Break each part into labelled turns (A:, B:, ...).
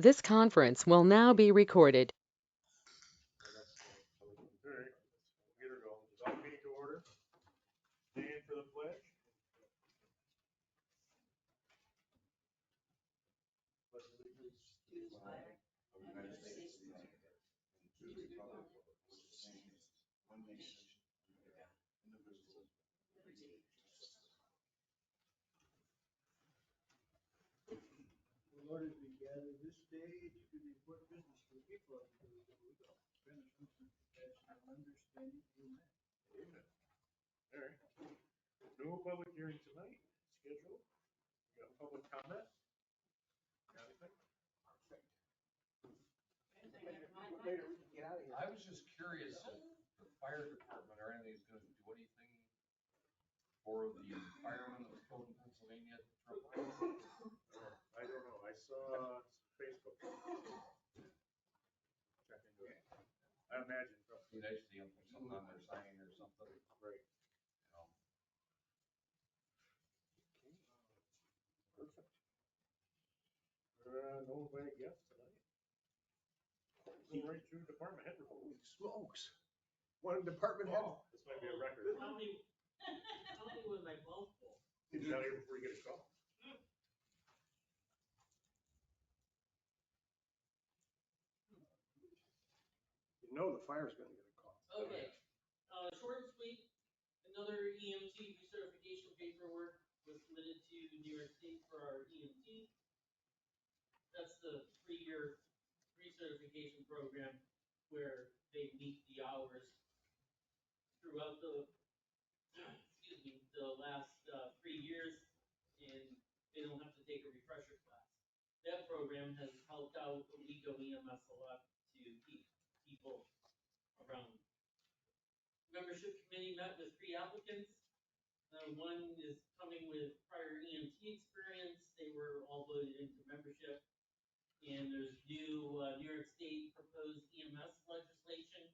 A: This conference will now be recorded.
B: All right, get her going. Call the meeting to order. Stand for the pledge. Pledge allegiance to the flag of the United States of America and to the republic for which it stands, one nation, under God, indivisible, with liberty and justice.
C: Lord, as we gather this day to do the important business for the people of the Owego, grant us wisdom, compassion, and understanding. Amen.
B: Amen. All right. No public hearing tonight scheduled. We got public comment. Got anything?
D: I was just curious if the fire department or anything's gonna do anything for the firemen that was killed in Pennsylvania.
B: I don't know. I saw some Facebook. Check into it. I imagine.
D: Be nice to see them put something on their sign or something,
B: Right.
D: you know.
B: Perfect. No invited guests tonight. Go right through department head report.
C: Holy smokes. One department head.
B: Oh, this might be a record.
E: Tell me when my ball's full.
B: Get you out here before you get a call.
C: You know the fire's gonna get a call.
E: Okay, short and sweet, another EMT recertification paperwork was submitted to New York State for our EMT. That's the 3-year recertification program where they meet the hours throughout the, excuse me, the last 3 years, and they don't have to take a refresher class. That program has helped out Owego EMS a lot to keep people around. Membership committee met with 3 applicants. One is coming with prior EMT experience. They were all voted into membership. And there's new New York State proposed EMS legislation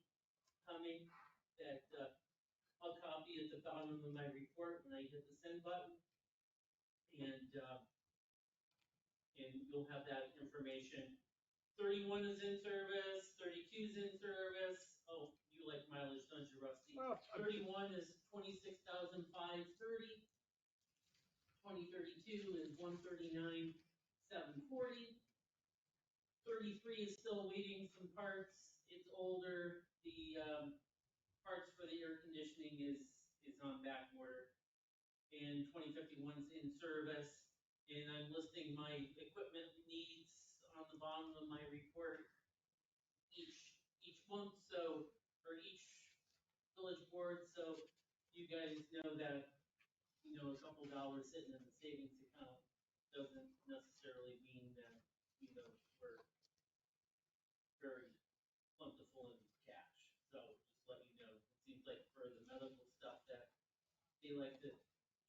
E: coming that I'll copy at the bottom of my report when I hit the send button. And you'll have that information. 31 is in service, 32 is in service. Oh, you like mileage, don't you, Rusty?
C: Well,
E: 31 is 26,530. 2032 is 139,740. 33 is still waiting some parts. It's older. The parts for the air conditioning is on back order. And 2051 is in service. And I'm listing my equipment needs on the bottom of my report each month, so, or each village board, so you guys know that, you know, a couple dollars sitting in the savings account doesn't necessarily mean that, you know, we're very plentiful in cash. So just let you know, it seems like for the medical stuff that they like to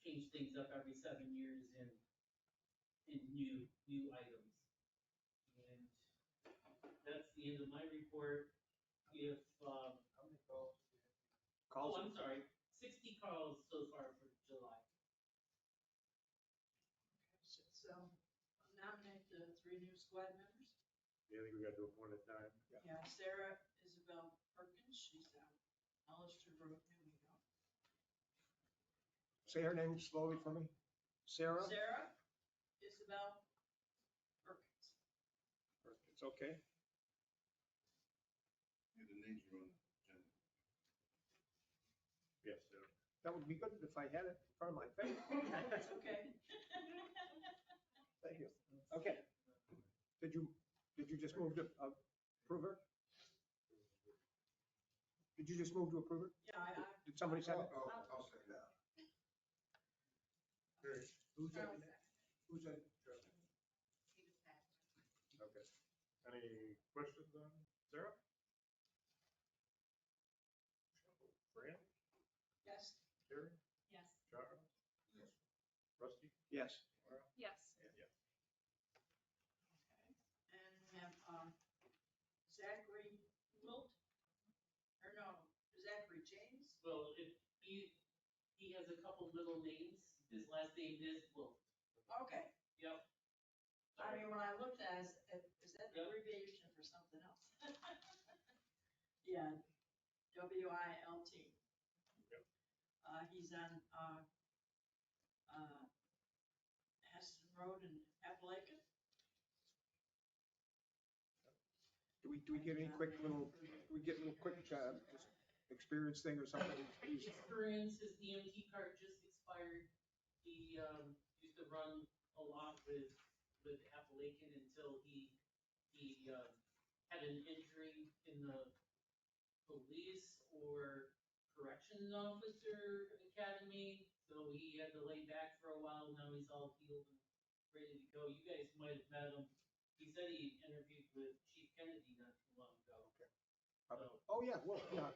E: change things up every 7 years in new items. And that's the end of my report. If
C: How many calls?
E: oh, I'm sorry, 60 calls so far for July.
F: So nominate the 3 new squad members.
B: Yeah, I think we gotta do it one at a time.
F: Yeah, Sarah Isabel Perkins, she's out. Hollister Road, Owego.
C: Say her name slowly for me. Sarah?
F: Sarah Isabel Perkins.
C: It's okay.
D: Yeah, the names are on the agenda.
B: Yes, sir.
C: That would be good if I had it in front of my face.
F: That's okay.
C: Thank you. Okay. Did you just move to approve her? Did you just move to approve her?
F: Yeah,
C: Did somebody second?
D: I'll second that.
B: Great.
C: Who seconded that? Who said?
B: Okay. Any questions on Sarah? Fran?
F: yes.
B: Terry?
F: Yes.
B: Charles?
D: Yes.
B: Rusty?
C: Yes.
B: Laura?
G: Yes.
B: And yes.
F: Okay. And we have Zachary Wilt. Or no, Zachary James.
E: Well, he has a couple middle names. His last name is Wolf.
F: Okay.
E: Yep.
F: I mean, when I looked at it, is that Yeah, WILT.
B: Yep.
F: He's on, Heston Road in Appalachian.
G: Do we get any quick little, just experience thing or something?
E: Experience, his EMT card just expired. He, used to run a lot with Appalachian until he, had an injury in the police or corrections officer academy, so he had to lay back for a while. Now he's all healed and ready to go. You guys might have met him. He said he interviewed with Chief Kennedy not too long ago.
G: Okay. Oh, yeah, well, yeah,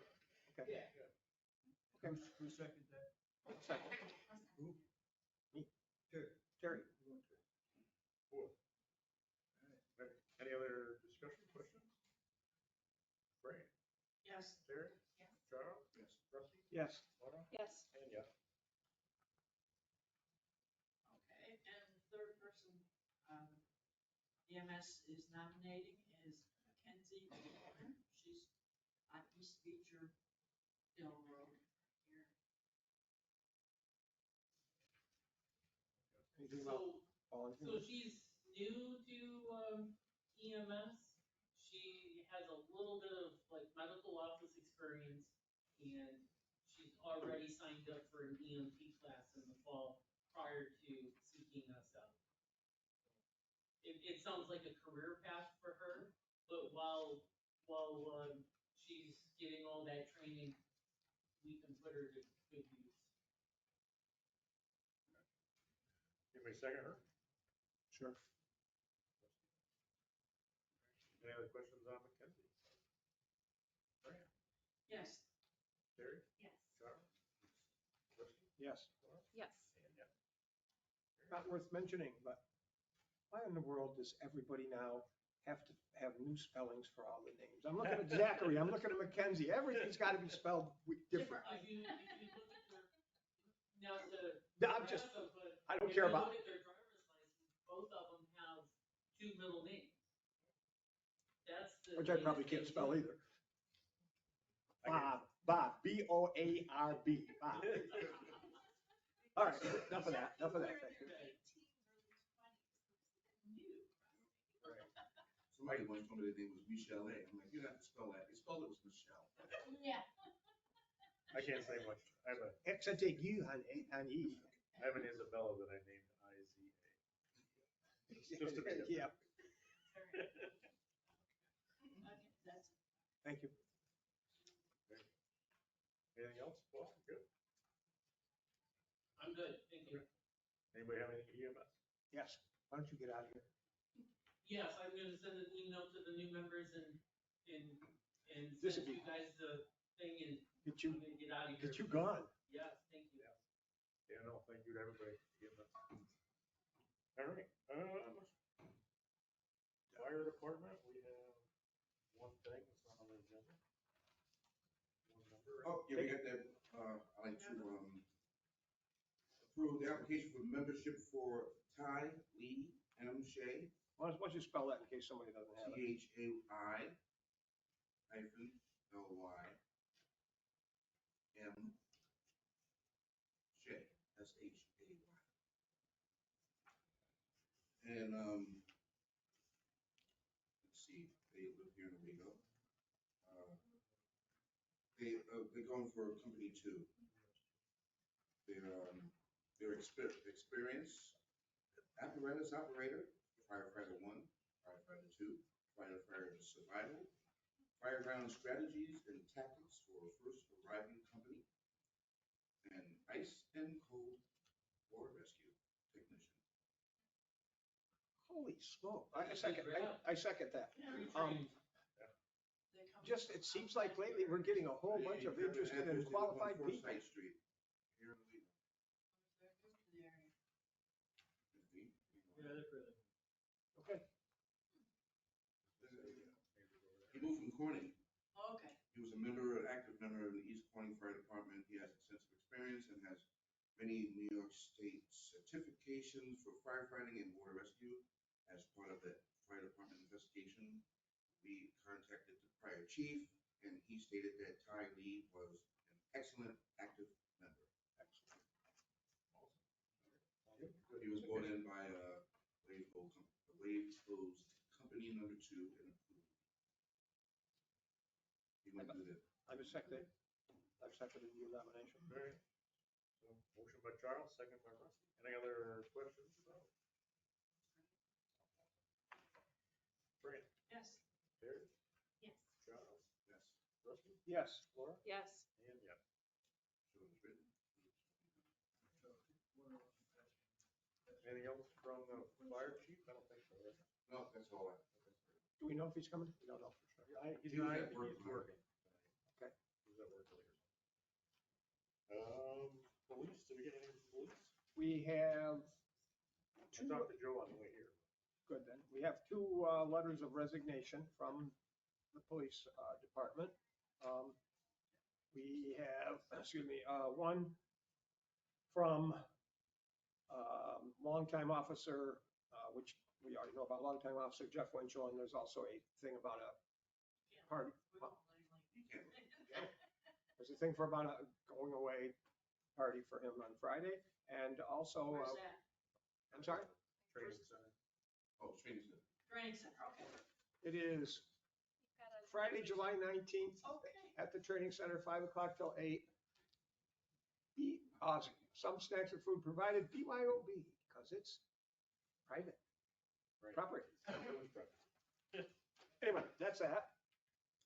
G: okay.
E: Yeah.
G: Okay.
C: Who seconded that?
G: Second.
C: Who?
G: Me.
C: Terry.
G: Terry.
B: Cool. Any other discussion, questions? Fran,
F: Yes.
B: Terry,
F: Yes.
B: Charles,
C: Yes.
B: Rusty,
G: Yes.
B: Laura,
F: Yes.
B: and yes.
F: Okay, and third person, EMS is nominating is Mackenzie. She's on East Beecher Hill Road here.
G: Anything about
E: So,
G: volunteer?
E: so she's new to, EMS. She has a little bit of like medical office experience, and she's already signed up for an EMT class in the fall prior to seeking us out. It sounds like a career path for her, but while she's getting all that training, we can put her to good use.
B: Anybody second her?
G: Sure.
B: Any other questions on Mackenzie? Fran,
F: Yes.
B: Terry,
F: Yes.
B: Charles, Rusty,
G: Yes.
B: Laura,
A: Yes.
B: and yes.
G: Not worth mentioning, but why in the world does everybody now have to have new spellings for all the names? I'm looking at Zachary, I'm looking at Mackenzie, everything's got to be spelled different.
E: If you look at their, not to
G: No, I'm just,
E: harass them, but
G: I don't
E: if
G: care
E: you
G: about
E: look at their driver's license, both of them have two middle names. That's the.
G: which I probably can't spell either. Bob, B-O-A-R-B, Bob. All right, enough of that, thank you.
H: Somebody once told me their name was Michelle A. I'm like, you don't have to spell that. They spelled it was Michelle.
F: Yeah.
B: I can't say much. I have
G: Accented U on E.
B: an Isabella that I named I-Z-A. Just to be different.
G: Yeah,
F: Okay, that's it.
G: thank you.
B: Anything else? Well, good.
E: I'm good, thank you.
B: Anybody have any EMS?
G: Yes, why don't you get out of here?
E: Yes, I'm gonna send an email to the new members and
G: This
E: send
G: would be-
E: you guys the thing and
G: Get
E: I'm
G: you,
E: gonna get out of here.
G: get you gone.
E: Yes, thank you.
B: Yeah, no, thank you to everybody. EMS. All right. Fire department, we have one thing that's not on the agenda. One number.
H: Oh, yeah, we got that, I'd like to, approve the application for membership for Ty Lee M. Shea,
G: Why don't you spell that in case somebody doesn't have it?
H: Thai hyphen Ly M. Shea, S-H-A-Y. And, let's see, they live here in Owego. They're going for company 2. Their experience, apparatus operator, firefighter 1, firefighter 2, firefighter survival, fireground strategies and tactics for first arriving company, and ice and cold water rescue technician.
G: Holy smoke, I second that.
E: Pre-trained.
F: They come-
G: Just, it seems like lately we're getting a whole bunch of interested and qualified people.
H: Forsyth Street, here in Owego.
F: They're new to the area.
E: Yeah, they're really.
G: Okay,
H: He moved from Corning.
F: Okay,
H: He was a member, an active member of the East Corning Fire Department. He has extensive experience and has many New York State certifications for firefighting and water rescue. As part of that fire department investigation, we contacted the prior chief and he stated that Ty Lee was an excellent active member. Excellent. He was brought in by Waveco's company number 2 and approved. He went through that.
G: I've seconded the nomination.
B: All right. So motion by Charles, second by Rusty. Any other questions about it? Fran,
F: Yes.
B: Terry,
F: Yes.
B: Charles,
H: Yes.
B: Rusty,
G: Yes.
B: Laura,
A: Yes.
B: and yes.
H: So it's written.
B: Anything else from the fire chief? I don't think so, right?
H: No, that's all.
G: Do we know if he's coming? We don't know for sure.
B: He's
H: He was
B: not,
H: at work
B: he's
H: tonight.
B: working.
G: Okay.
B: He's at work later. Police, did we get anything from police?
G: We have
B: I
G: two,
B: talked to Joe on the way here.
G: good then. We have two letters of resignation from the police department. We have, one from longtime officer, which we already know about, longtime officer Jeff Winchell, and there's also a thing about a party.
H: You can't.
G: There's a thing for about a going away party for him on Friday, and also,
F: Where's that?
G: I'm sorry,
B: Training center.
H: Oh, training center.
F: Training center, okay.
G: it is Friday, July 19th
F: Okay.
G: at the training center, 5 o'clock till 8. Some snacks and food provided, BYOB, because it's private
B: Right.
G: property.
B: Village property.
G: Anyway, that's that.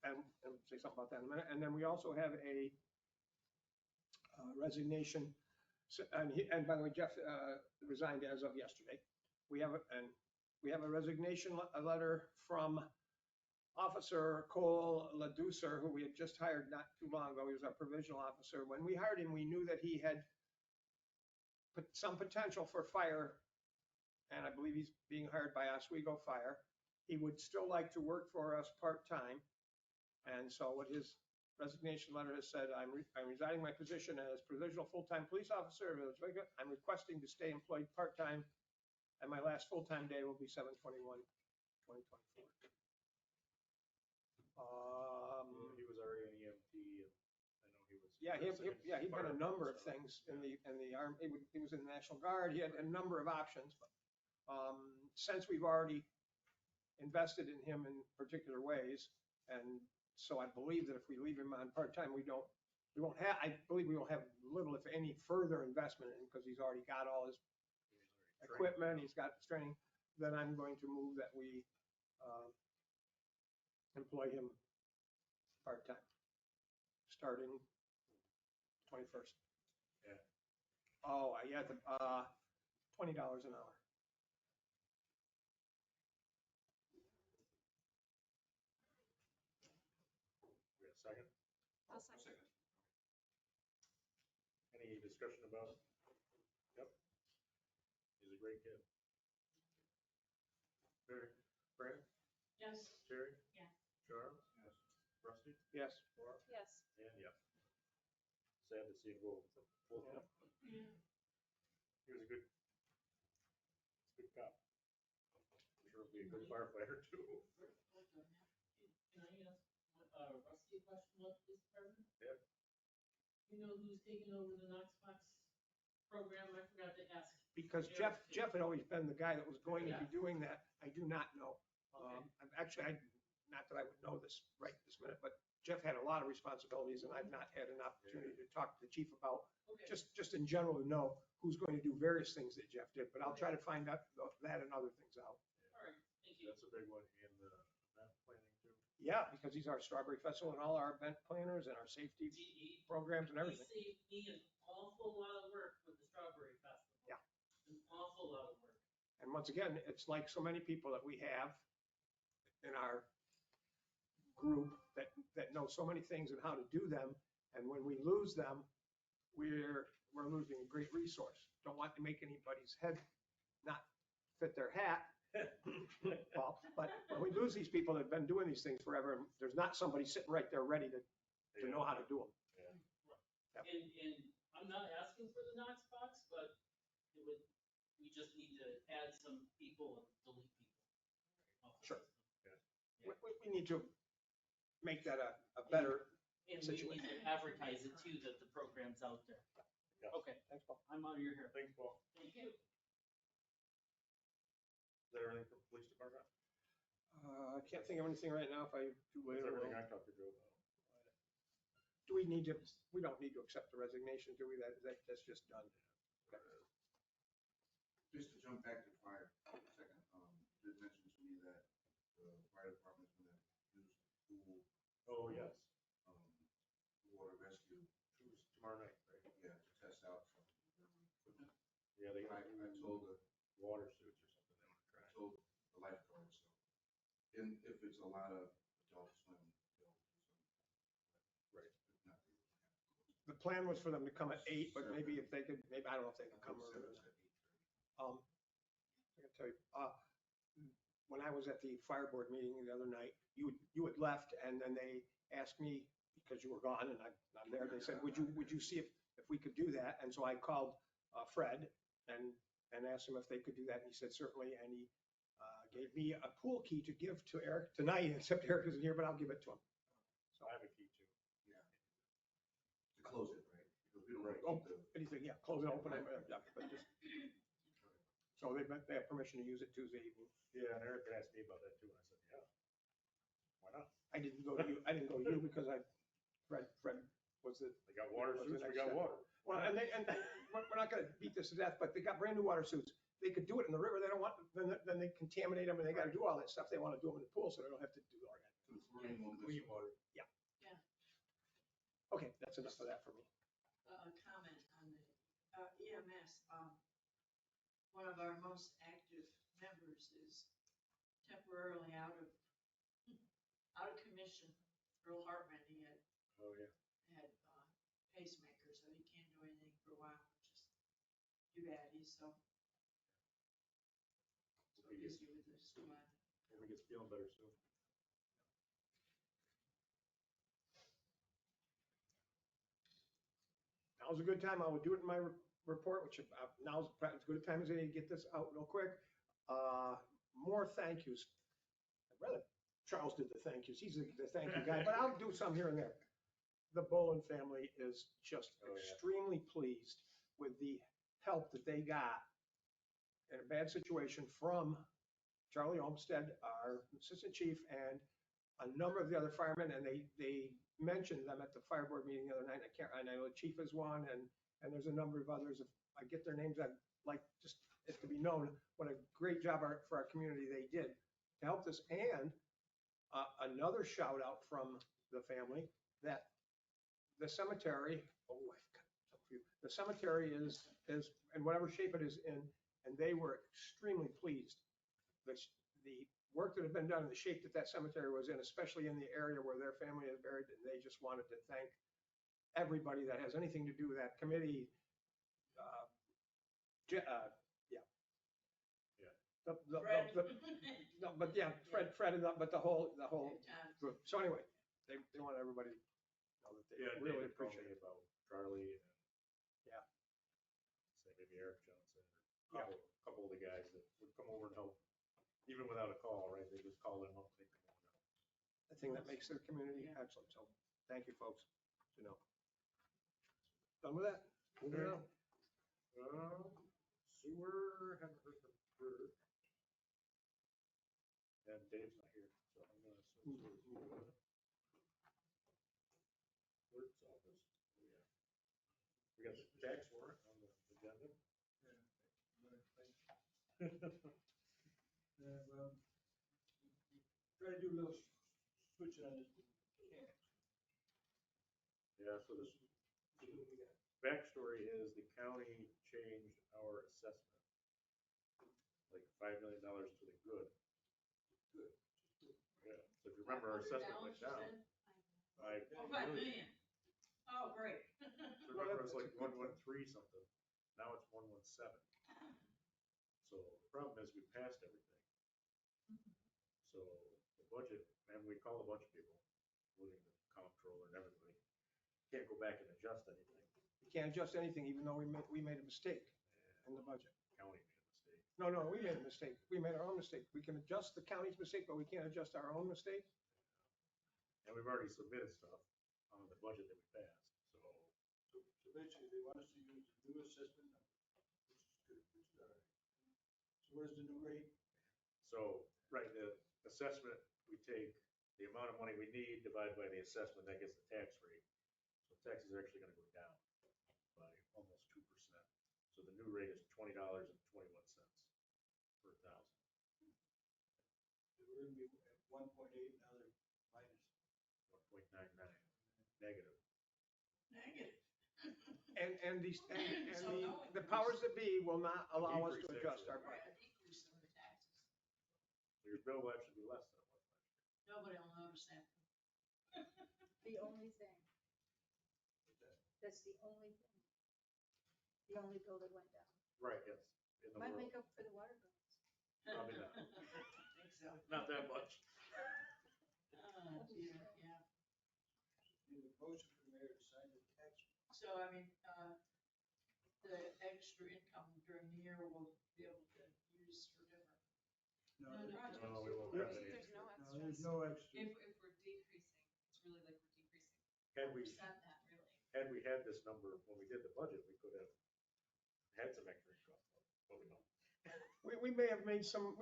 G: And say something about that in a minute. And then we also have a resignation. And by the way, Jeff resigned as of yesterday. We have a resignation letter from Officer Cole LaDucer, who we had just hired not too long ago. He was our provisional officer. When we hired him, we knew that he had some potential for fire, and I believe he's being hired by Oswego Fire. He would still like to work for us part-time. And so what his resignation letter has said, I'm resigning my position as provisional full-time police officer of Village of Owego. I'm requesting to stay employed part-time, and my last full-time day will be 7/21/2024.
B: He was already an EMT, and I know he was.
G: Yeah, he'd done a number of things in the army. He was in the National Guard. He had a number of options, but since we've already invested in him in particular ways, and so I believe that if we leave him on part-time, I believe we will have little, if any, further investment in him because he's already got all his equipment, he's got his training. Then I'm going to move that we employ him part-time, starting 21st.
B: Yeah.
G: Oh, yeah, $20 an hour.
B: We got a second?
A: I'll second.
B: Any discussion about it? Yep. He's a great kid. Very, Fran,
F: Yes.
B: Terry,
F: Yeah.
B: Charles,
H: Yes.
B: Rusty,
G: Yes.
B: Laura,
A: Yes.
B: and yes. Sad to see him go from full time.
F: Yeah.
B: He was a good cop. I'm sure he'll be a good firefighter too.
E: Can I ask Rusty a question about this department?
B: Yep.
E: You know who's taking over the Knox Box program? I forgot to ask.
G: Because
E: Eric
G: Jeff had always been the guy that was going to be
E: Yeah.
G: doing that. I do not know.
E: Okay.
G: Not that I would know this right this minute, but Jeff had a lot of responsibilities and I've not had an opportunity to talk to the chief about,
E: Okay.
G: just in general to know who's going to do various things that Jeff did, but I'll try to find out that and other things out.
E: All right, thank you.
B: That's a big one in the event planning too.
G: Yeah, because he's our Strawberry Festival and all our event planners and our safety programs and everything.
E: He saved me an awful lot of work with the Strawberry Festival.
G: Yeah.
E: An awful lot of work.
G: And once again, it's like so many people that we have in our group that know so many things and how to do them. And when we lose them, we're losing a great resource. Don't want to make anybody's head not fit their hat. Well, but when we lose these people that have been doing these things forever, there's not somebody sitting right there ready to know how to do them.
B: Yeah.
G: Yep.
E: And I'm not asking for the Knox box, but we just need to add some people and delete people. off the
G: Sure.
E: system.
G: We need to, make that a better
E: And we
G: situation.
E: need to advertise it too, that the program's out there.
B: Yes.
E: Okay,
G: Thanks, Paul.
E: I'm out of your hair.
B: Thanks, Paul.
E: Thank you.
B: Is that everything for the police department?
G: I can't think of anything right now. If I do
B: That's
G: later.
B: everything
G: we'll-
B: I talked to Joe about.
G: Do we need to, we don't need to accept the resignation, do we? That's just done.
H: Just to jump back to fire for a second, did mention to me that the fire department's gonna use the pool,
B: Oh, yes.
H: water rescue,
B: Tomorrow night, right?
H: yeah, to test out some equipment.
B: Yeah, they got
H: I told the,
B: water suits or something they want to
H: I
B: try.
H: told the lifeguards, so, and if it's a lot of adult swim, they'll do some.
B: Right.
H: If not, they will have to close.
G: The plan was for them to come at 8, but maybe if they could, maybe, I don't know if they can come earlier.
H: Service at 8:30.
G: I can tell you, when I was at the fire board meeting the other night, you had left, and then they asked me, because you were gone and I'm there, they said, would you see if we could do that? And so I called Fred and asked him if they could do that, and he said certainly, and he gave me a pool key to give to Eric tonight, except Eric isn't here, but I'll give it to him.
B: So I have a key too.
H: Yeah. To close it, right? Because we don't want to
G: Oh,
H: keep the.
G: anything, yeah, close it, open it, yeah, but just, so they have permission to use it Tuesday evening.
B: Yeah, and Eric asked me about that too, and I said, yeah. Why not?
G: I didn't go to you because Fred was the.
B: They got water
G: was the
B: suits, we
G: next
B: got
G: step.
B: water.
G: Well, and we're not gonna beat this to death, but they got brand new water suits. They could do it in the river. They don't want, then they contaminate them and they gotta do all that stuff. They wanna do them in the pool, so they don't have to do all that.
H: The chlorine won't
B: Clean
H: miss.
B: water.
G: Okay, that's enough of that for me.
F: A comment on the EMS. One of our most active members is temporarily out of commission. Earl Hartman, he had
B: Oh, yeah.
F: pacemaker, so he can't do anything for a while, which is too bad. He's so
B: Hope he gets,
F: busy with his squad.
B: hope he gets feeling better soon.
G: Now's a good time. I will do it in my report, which now's as good a time as any to get this out real quick. More thank yous. I'd rather Charles did the thank yous. He's the thank you guy, but I'll do some here and there. The Bolin family is just
B: Oh, yeah.
G: extremely pleased with the help that they got in a bad situation from Charlie Olmsted, our assistant chief, and a number of the other firemen, and they mentioned them at the fire board meeting the other night. I know the chief is one, and there's a number of others. If I get their names, I'd like just it to be known what a great job for our community they did to help this. And another shout out from the family that the cemetery, the cemetery is in whatever shape it is in, and they were extremely pleased. The work that had been done in the shape that cemetery was in, especially in the area where their family is buried, and they just wanted to thank everybody that has anything to do with that committee. Yeah.
F: Fred.
G: No, but yeah, Fred, and but the whole
F: Time.
G: group. So anyway, they want everybody to know that they
B: Yeah,
G: really
B: David called
G: appreciate
B: me
G: it.
B: about Charlie and.
G: Yeah.
B: Say maybe Eric Johnson,
G: Yeah.
B: or a couple of the guys that would come over and help, even without a call, right? They just call them up, they come over and help.
G: The thing that makes their community
F: Yeah.
G: excellent. So thank you, folks. Done with that? Moving on.
B: Sewer, haven't heard from Bert. And Dave's not here, so I'm gonna assume. Clerk's office, oh, yeah. We got the tax warrant on the agenda.
C: Well, try to do a little switch on it.
B: Yeah, so this backstory is the county changed our assessment. Like $5 million to the good.
H: Good.
B: Yeah, so if you remember, our assessment went down.
F: Oh, 5 million. Oh, great.
B: So remember, it was like 113 something. Now it's 117. So the problem is we passed everything. So the budget, and we called a bunch of people, including the comptroller and everybody. Can't go back and adjust anything.
G: You can't adjust anything, even though we made a mistake in the budget.
B: County made a mistake.
G: No, we made a mistake. We made our own mistake. We can adjust the county's mistake, but we can't adjust our own mistake.
B: And we've already submitted stuff on the budget that we passed, so.
C: So basically, they want us to use the new assessment number, which is good, which is all right. So what is the new rate?
B: So, right, the assessment, we take the amount of money we need divided by the assessment, that gets the tax rate. So taxes are actually gonna go down by almost 2%. So the new rate is $20.21 per thousand.
C: They were gonna be at 1.8, now they're minus.
B: 1.99 negative.
F: Negative.
G: And these, and
F: So no
G: the powers that be will not allow us to
B: Decrease,
G: adjust our
B: actually.
G: budget.
F: A decrease in the taxes.
B: So your bill will actually be less than it was last year.
F: Nobody will notice that.
I: The only thing, that's the only thing. The only bill that went down.
B: Right, yes, in the
I: Might
B: world.
I: make up for the water bills.
B: Probably not.
F: Think so.
B: Not that much.
F: Dear, yeah.
C: Need a motion for the mayor to sign the tax.
F: So, I mean, the extra income during the year we'll be able to use for different.
C: No,
F: projects.
B: No, we won't have any.
J: There's no
C: no, there's
J: extras.
C: no extra.
J: If we're decreasing, it's really like we're decreasing.
B: Had we,
J: Percent that really.
B: had we had this number when we did the budget, we could have had some extra income, but we don't.
G: We may have made some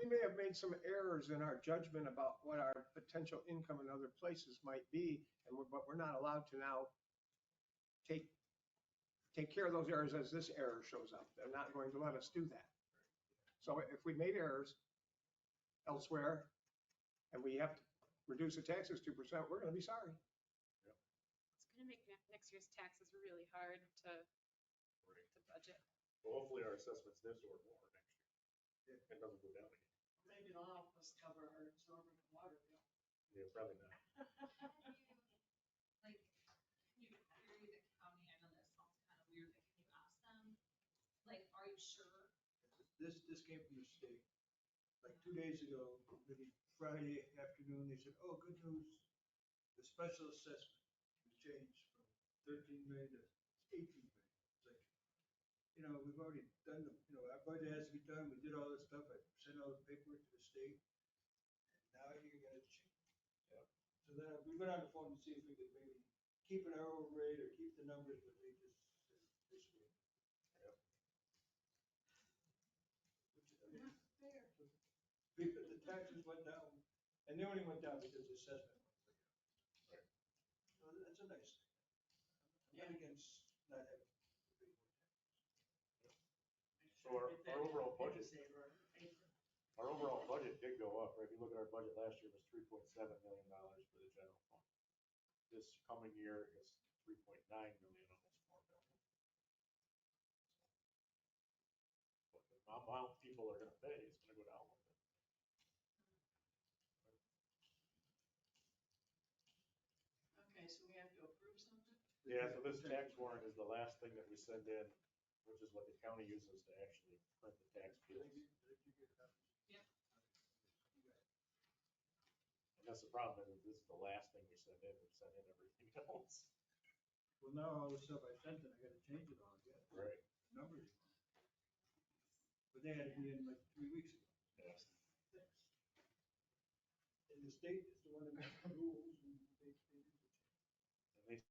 G: errors in our judgment about what our potential income in other places might be, but we're not allowed to now take care of those errors as this error shows up. They're not going to let us do that. So if we made errors elsewhere and we have to reduce the taxes 2%, we're gonna be sorry.
J: It's gonna make next year's taxes really hard to budget.
B: Well, hopefully our assessments this or more next year. It doesn't go down again.
F: Maybe it'll help us cover our absorbent water bill.
B: Yeah, probably not.
J: Like, can you query the county? I know that sounds kind of weird, but can you ask them? Like, are you sure?
C: This came from the state. Like 2 days ago, maybe Friday afternoon, they said, oh, good news. The special assessment will change from 13 million to 18 million. It's like, we've already done our budget has to be done. We did all this stuff. I sent all the paperwork to the state. And now you're gonna change.
B: Yeah.
C: So then we went on the phone to see if we could maybe keep an error rate or keep the numbers, but they just said this way.
B: Yep.
C: Which, I mean, fair. Because the taxes went down, and they only went down because the assessment went way up.
B: Right.
C: So that's a nice thing. I'm not against not having to pay more taxes.
B: So our overall budget, our overall budget did go up, right? If you look at our budget last year, it was $3.7 million for the general fund. This coming year is 3.9 million, almost 4 million. But the amount people are gonna pay is gonna go down a little bit.
F: Okay, so we have to approve something?
B: Yeah, so this tax warrant is the last thing that we send in, which is what the county uses to actually print the tax bills.
J: Yep.
B: And that's the problem, is this is the last thing we send in, we send in everything else.
C: Well, now all the stuff I sent, I gotta change it all again.
B: Right.
C: Numbers. But they had to be in like 3 weeks ago.
B: Yes.
C: And the state is the one that makes the rules and they do the change.
B: And they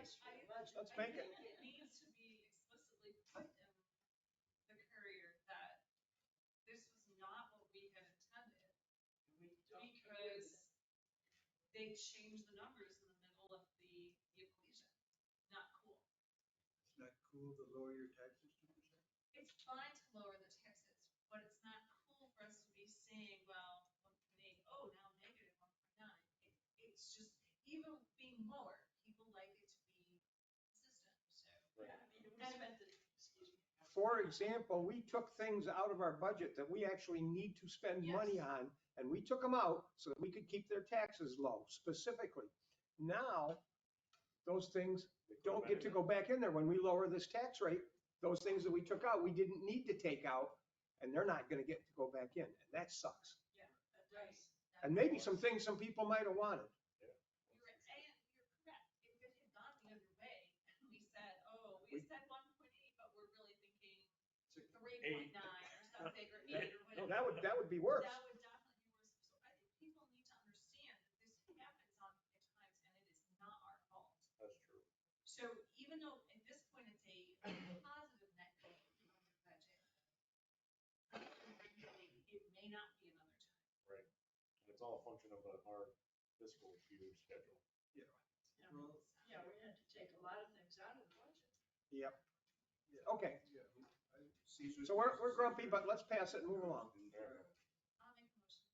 G: Let's make it.
J: I think it needs to be explicitly put in the Courier that this was not what we had intended. Because they changed the numbers in the middle of the equation. Not cool.
C: It's not cool to lower your taxes 2%.
J: It's fine to lower the taxes, but it's not cool for us to be saying, well, 1.8, oh, now negative 1.9. It's just, even being lower, people like it to be consistent, so.
F: Yeah, I mean, we spent the, excuse me.
G: For example, we took things out of our budget that we actually need to spend money on, and we took them out so that we could keep their taxes low specifically. Now, those things don't get to go back in there. When we lower this tax rate, those things that we took out, we didn't need to take out, and they're not gonna get to go back in, and that sucks.
F: Yeah, that does.
G: And maybe some things some people might have wanted.
J: You're correct. If it had gone the other way, and we said, oh, we said 1.8, but we're really thinking 3.9 or something, or 8 or
G: No,
J: whatever.
G: that would be worse.
J: That would definitely be worse. So I think people need to understand that this happens at times, and it is not our fault.
B: That's true.
J: So even though at this point it's a positive net gain on your budget, it may not be another time.
B: Right. And it's all a function of our fiscal year schedule.
C: Yeah.
F: Well, yeah, we had to take a lot of things out of the budget.
G: Yep.
C: Yeah.
G: Okay,
C: Yeah.
G: so we're grumpy, but let's pass it and move along.
J: I'll make a motion.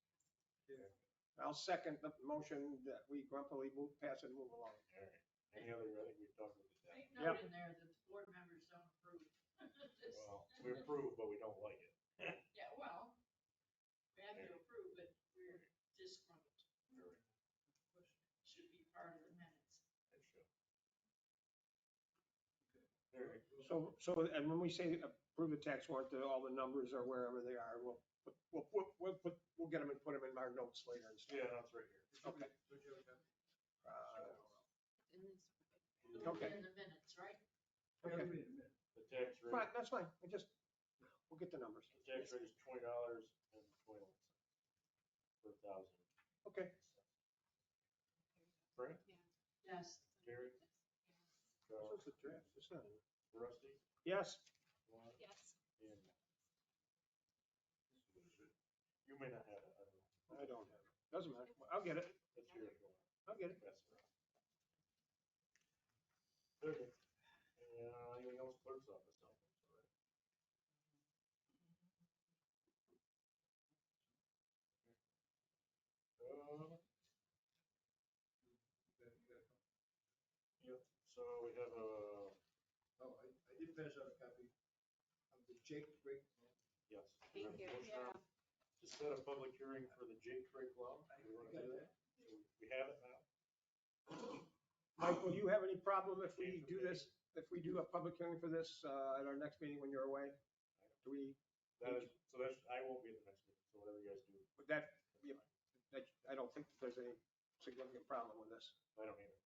G: I'll second the motion that we grumpily pass it and move along.
B: All right. Any other, I think we've talked about that.
F: Make note in there that the board members don't approve.
B: Well, we approve, but we don't like it.
F: Yeah, well, we have to approve, but we're disgruntled. Should be part of the minutes.
B: It should. All right.
G: So, and when we say approve the tax warrant, that all the numbers are wherever they are, we'll get them and put them in our notes later and stuff.
B: Yeah, that's right here.
G: Okay.
C: Don't you have a copy?
G: Okay.
F: In the minutes, right?
C: Yeah,
G: Okay.
C: wait a minute.
B: The tax rate,
G: Fine, that's fine. We'll get the numbers.
B: the tax rate is $20.21 per thousand.
G: Okay.
B: Frank,
F: Yes.
B: Gary,
G: This
B: Charles,
G: was the draft, isn't it?
B: Rusty,
G: Yes.
B: Lauren,
J: Yes.
B: and you may not have it, I don't know.
G: I don't have it. Doesn't matter. I'll get it.
B: That's yours, Lauren.
G: I'll get it.
B: Pass it around. Okay. Anything else, clerk's office? No, that's all right. Yep, so we have a,
C: Oh, I did pass out a copy of the Jake break.
B: yes.
J: Thank you.
B: To set a public hearing for the Jake Drake law. Do we want to do that? So we have it now.
G: Michael, you have any problem if we do this, if we do a public hearing for this at our next meeting when you're away? Do we,
B: So that's, I won't be at the next meeting, so whatever you guys do,
G: would that, I don't think there's any significant problem with this.
B: I don't either.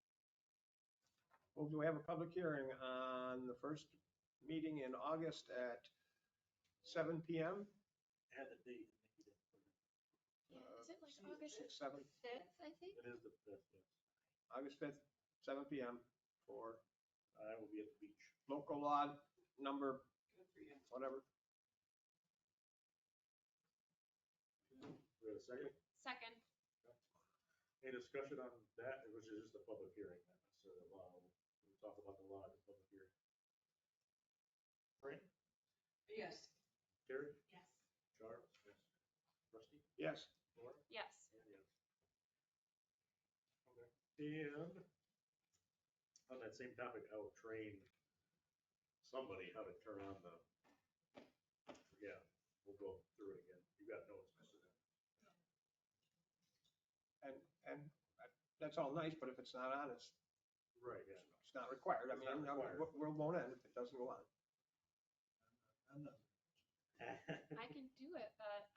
G: Well, do we have a public hearing on the first meeting in August at 7 PM?
B: Add the date.
J: Yeah, is it like August
G: 7th,
J: 5th, I think?
B: It is the fifth, yes.
G: August 5th, 7 PM for
B: I will be at the beach.
G: local law number,
F: Good for you.
G: whatever.
B: We have a second?
J: Second.
B: Any discussion on that? It was just a public hearing, not necessarily a law. We'll talk about the law at the public hearing. Frank,
F: Yes.
B: Terry,
J: Yes.
B: Charles? Yes. Rusty?
G: Yes.
B: Laura?
J: Yes.
B: And yes. Okay. And on that same topic, I will train somebody how to turn on the, yeah, we'll go through it again. You got notes.
G: And that's all nice, but if it's not on, it's
B: Right, yeah.
G: not required. I
B: It's
G: mean,
B: not required.
G: world won't end if it doesn't go on.
C: I'm not.
J: I can do it, but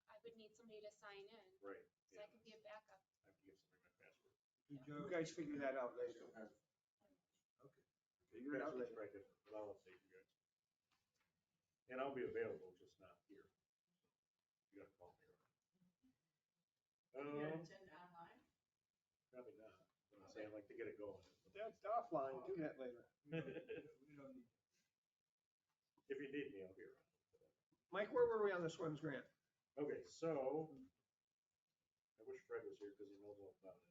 J: I would need somebody to sign in,
B: Right.
J: so
B: Yeah.
J: I can be a backup.
B: I have to give somebody my password.
G: You guys figure that out later.
C: Okay.
G: Figure it out
B: Password's
G: later.
B: right different, but I'll update you guys. And I'll be available, just not here. You gotta call me.
F: You
B: Right?
F: attend online?
B: Probably not. But I'm saying, like, to get it going.
G: That's offline, do that later.
C: We don't need.
B: If you need me, I'll be around.
G: Mike, where were we on the swims grant?
B: Okay, so I wish Fred was here because he knows all about it.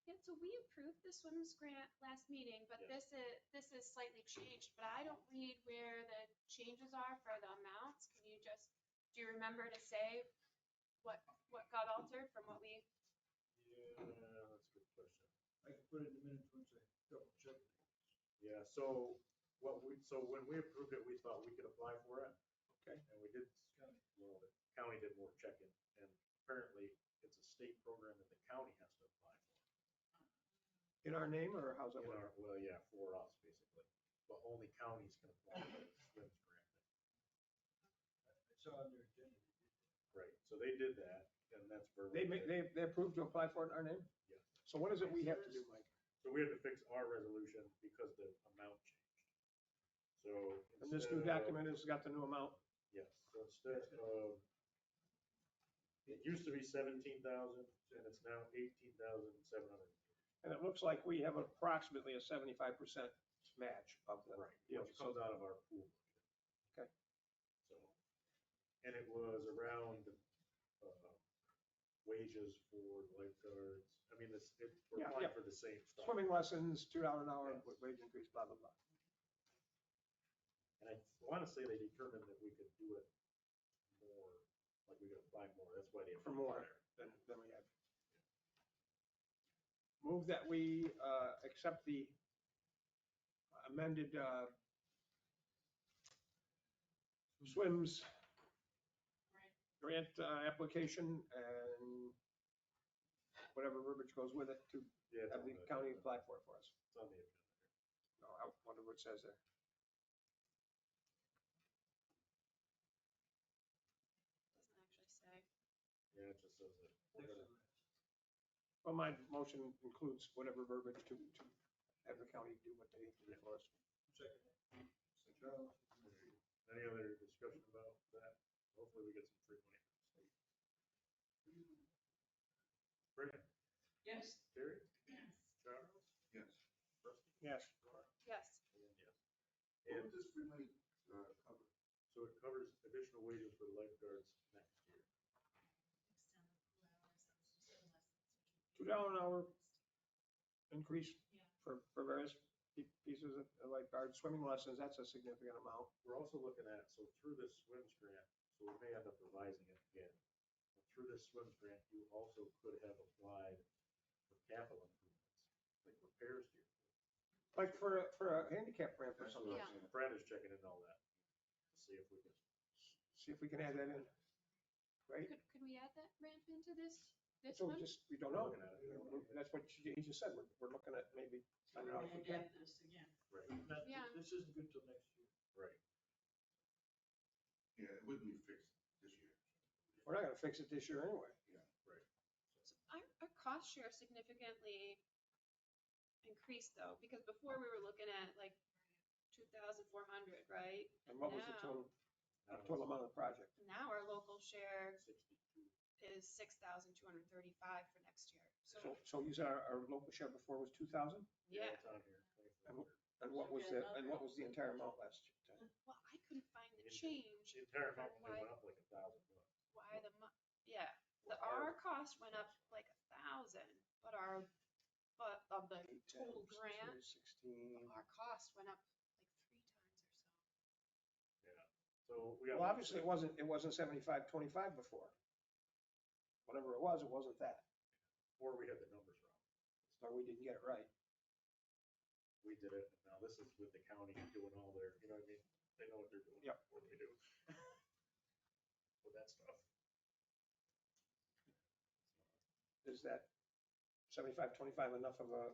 K: Yeah, so we approved the swims grant last meeting, but
B: Yeah.
K: this is slightly changed, but I don't read where the changes are for the amounts. Can you just, do you remember to say what got altered from what we?
B: Yeah, that's a good question.
C: I can put it in the minutes once I double check.
B: Yeah, so when we approved it, we thought we could apply for it.
G: Okay.
B: And we did, well, the county did more checking, and apparently it's a state program that the county has to apply for.
G: In our name, or how's it
B: In
G: work?
B: our, well, yeah, for us, basically. But only counties can apply for the SWIMS grant.
C: I saw on their agenda.
B: Right, so they did that, and that's where.
G: They approved to apply for it in our name?
B: Yes.
G: So what is it we have to do, Mike?
B: So we had to fix our resolution because the amount changed. So.
G: And this new document has got the new amount?
B: Yes, so instead of, it used to be 17,000 and it's now 18,700.
G: And it looks like we have approximately a 75% match of the.
B: Right, which comes out of our pool budget.
G: Okay.
B: So, and it was around wages for lifeguards. I mean, we're
G: Yeah,
B: applying
G: yeah.
B: for the same stuff.
G: Swimming lessons, $2 an hour, wage increase, blah, blah, blah.
B: And I want to say they determined that we could do it more, like we could apply more. That's why they.
G: For more than we have. Move that we accept the amended swims grant application and whatever verbiage goes with it to
B: Yeah, it's
G: have
B: on
G: the
B: the
G: county
B: agenda.
G: apply for it for us.
B: It's on the agenda here.
G: No, I wonder what it says there.
K: Doesn't actually say.
B: Yeah, it just says that. we're gonna-
G: Well, my motion includes whatever verbiage to have the county do what they do for us.
C: Second.
B: Charles, any other discussion about that? Hopefully we get some free money from the state. Brilliant.
F: Yes.
B: Terry?
F: Yes.
B: Charles?
H: Yes.
B: Rusty?
G: Yes.
B: Laura?
K: Yes.
B: And yes.
H: What
B: And
H: would this free money cover?
B: so it covers additional wages for the lifeguards next year.
G: $2 an hour increase for various pieces of lifeguard swimming lessons. That's a significant amount.
B: We're also looking at, so through this SWIMS grant, so we may end up revising it again. But through this SWIMS grant, you also could have applied for capital improvements, like repairs to your pool.
G: Like for a handicap ramp or
H: That's
G: something.
H: what
K: Yeah.
H: I'm saying.
B: Brad is checking in all that, to see if we can.
G: See if we can add that in. Right?
K: Could we add that ramp into this
G: So
K: one?
G: we don't know.
B: Looking at it.
G: That's what he just said. We're looking at maybe finding out if we can.
F: Adapt this again.
B: Right,
K: Yeah.
C: This isn't good till next year.
B: right.
H: Yeah, it wouldn't be fixed this year.
G: We're not gonna fix it this year anyway.
K: So our cost share significantly increased though, because before we were looking at like 2,400, right?
G: And what was the total amount of the project?
K: Now our local share
B: 62.
K: is 6,235 for next year.
G: So you said our local share before was 2,000?
K: Yeah,
B: It's on here.
G: And what was the entire amount last year?
K: well, I couldn't find the change.
B: The entire amount only went up like $1,000.
K: Why yeah, our cost went up like 1,000, but of the total grant,
G: 16.
K: our cost went up like 3 times or so.
B: Yeah, so we got.
G: Well, obviously it wasn't 75-25 before. Whatever it wasn't that.
B: Or we had the numbers wrong.
G: So we didn't get it right.
B: We did it, and now this is with the county doing all their, you know what I mean? They know what they're doing.
G: Yep.
B: What we do. With that stuff.
G: Is that 75-25 enough of a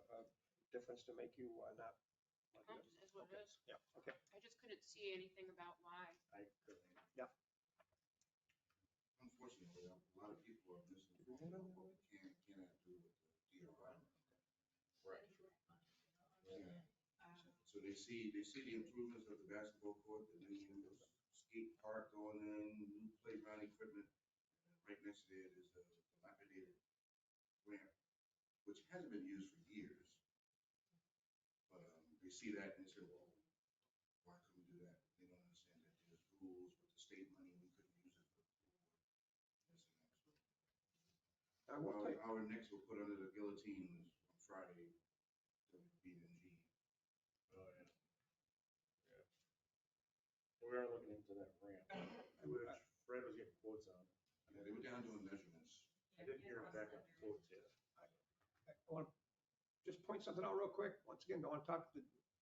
G: difference to make you not?
K: It is what it is.
G: Yeah, okay.
K: I just couldn't see anything about why.
B: I couldn't.
H: Unfortunately, a lot of people are misinformed about what we can and cannot do with the DRI.
B: Right.
H: Yeah. So they see the improvements of the basketball court, the new skate park going in, new playground equipment. And right next to it is a dilapidated ramp, which hasn't been used for years. they see that and they say, well, why couldn't we do that? They don't understand that there's rules with the state money, we couldn't use it for this and that.
G: I will tell you,
H: Our necks were put under the guillotine on Friday to B&G.
B: Oh, yeah. Yeah. We are looking into that ramp, which Fred was getting quotes on.
H: Yeah, they were down doing measurements.
B: I didn't hear back on quotes yet.
G: I want to just point something out real quick. Once again, don't want to talk,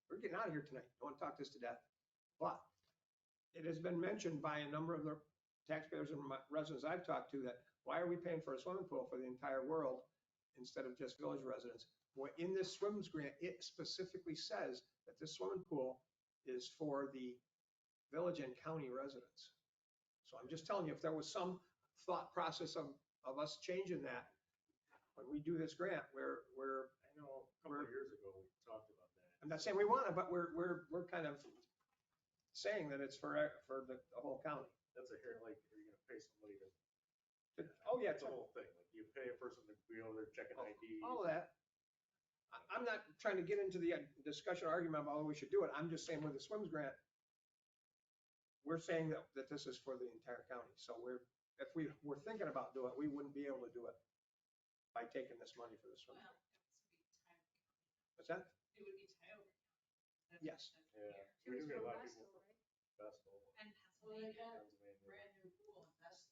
G: we're getting out of here tonight. Don't want to talk this to death. But it has been mentioned by a number of the taxpayers and residents I've talked to that, why are we paying for a swimming pool for the entire world instead of just village residents? Well, in this swims grant, it specifically says that this swimming pool is for the village and county residents. So I'm just telling you, if there was some thought process of us changing that, when we do this grant, we're
B: I know a couple of years ago, we talked about that.
G: I'm not saying we want it, but we're kind of saying that it's for the whole county.
B: That's a hair, like, are you gonna pay somebody to?
G: Oh, yeah,
B: It's a whole thing, like, you pay a person to be over there checking ID.
G: all of that. I'm not trying to get into the discussion or argument about whether we should do it. I'm just saying with the swims grant, we're saying that this is for the entire county. So if we were thinking about doing it, we wouldn't be able to do it by taking this money for the swim.
J: Well, it would be Tioga.
G: What's that?
J: It would be Tioga. That's-
G: Yes.
J: that's
B: Yeah,
J: fair.
B: we do get a lot of
I: Vestal,
B: people from
I: right?
B: Vestal,
J: And
F: Well, they
J: Pennsylvania.
F: got
B: Pennsylvania.
F: brand new pool in Vestal.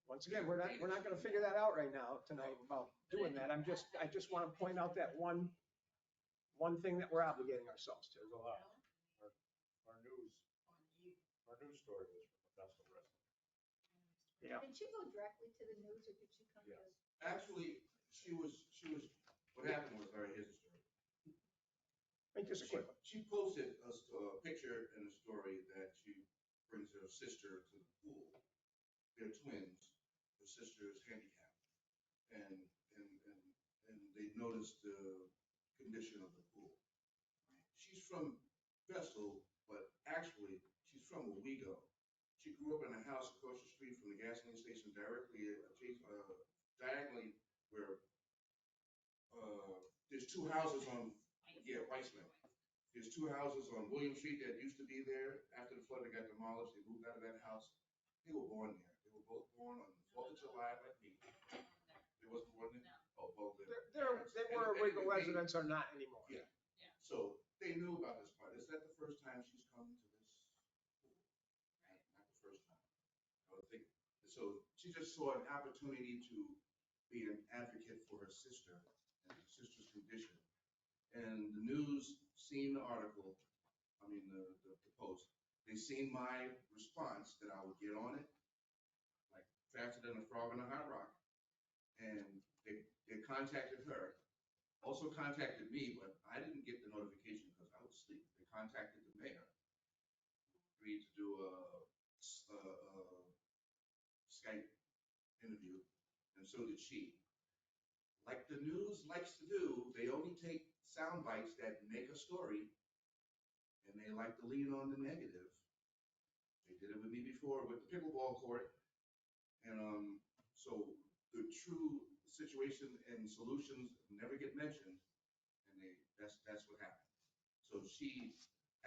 G: Once again, we're not going to figure that out right now tonight about doing that. I just want to point out that one thing that we're obligating ourselves to.
B: There's a lot. Our news,
F: On you.
B: our news story was from a Vestal resident.
G: Yeah.
I: Did she go directly to the news or did she come to?
B: Yes.
H: Actually, she was, what happened was very his story.
G: Make this a quick one.
H: She posted a picture in a story that she brings her sister to the pool. They're twins. Her sister is handicapped. And they noticed the condition of the pool. She's from Vestal, but actually she's from Owego. She grew up in a house across the street from the gasoline station directly diagonally where there's two houses on, Weissman. There's two houses on William Street that used to be there. After the flood, they got demolished. They moved out of that house. They were born there. They were both born on the 4th of July like me. They wasn't born there? Oh, both there.
G: They were Owego residents or not anymore.
H: Yeah.
J: Yeah.
H: So they knew about this part. Is that the first time she's come to this pool? Not the first time. I would think. So she just saw an opportunity to be an advocate for her sister and her sister's condition. And the news seen the article, the post. They seen my response that I would get on it, like faster than a frog in a hot rock. And they contacted her, also contacted me, but I didn't get the notification because I was asleep. They contacted the mayor, agreed to do a Skype interview, and so did she. Like the news likes to do, they only take sound bites that make a story, and they like to lean on the negative. They did it with me before with the pickleball court, and so the true situation and solutions never get mentioned, and that's what happened. So she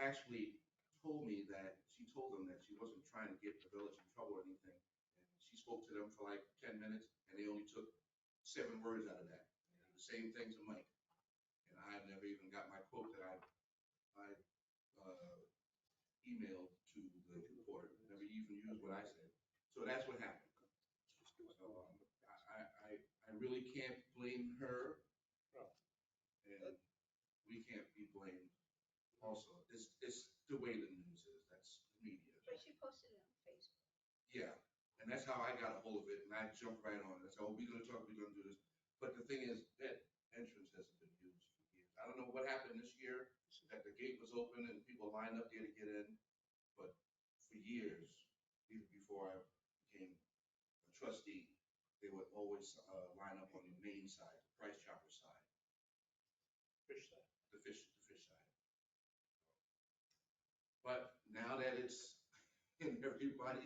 H: actually told me that she told them that she wasn't trying to get the village in trouble or anything, and she spoke to them for like 10 minutes, and they only took 7 words out of that. The same thing to Mike, and I never even got my quote that I emailed to the reporter. Never even used what I said. So that's what happened. So I really can't blame her, and we can't be blamed. Also, it's the way the news is. That's the media.
I: But she posted it on Facebook.
H: Yeah, and that's how I got a hold of it, and I jumped right on it. I said, "Oh, we're gonna talk. We're gonna do this." But the thing is, that entrance hasn't been used for years. I don't know what happened this year, that the gate was open and people lined up there to get in. But for years, even before I became a trustee, they would always line up on the main side, the price chopper side,
B: Fish side.
H: the fish side. But now that it's in everybody's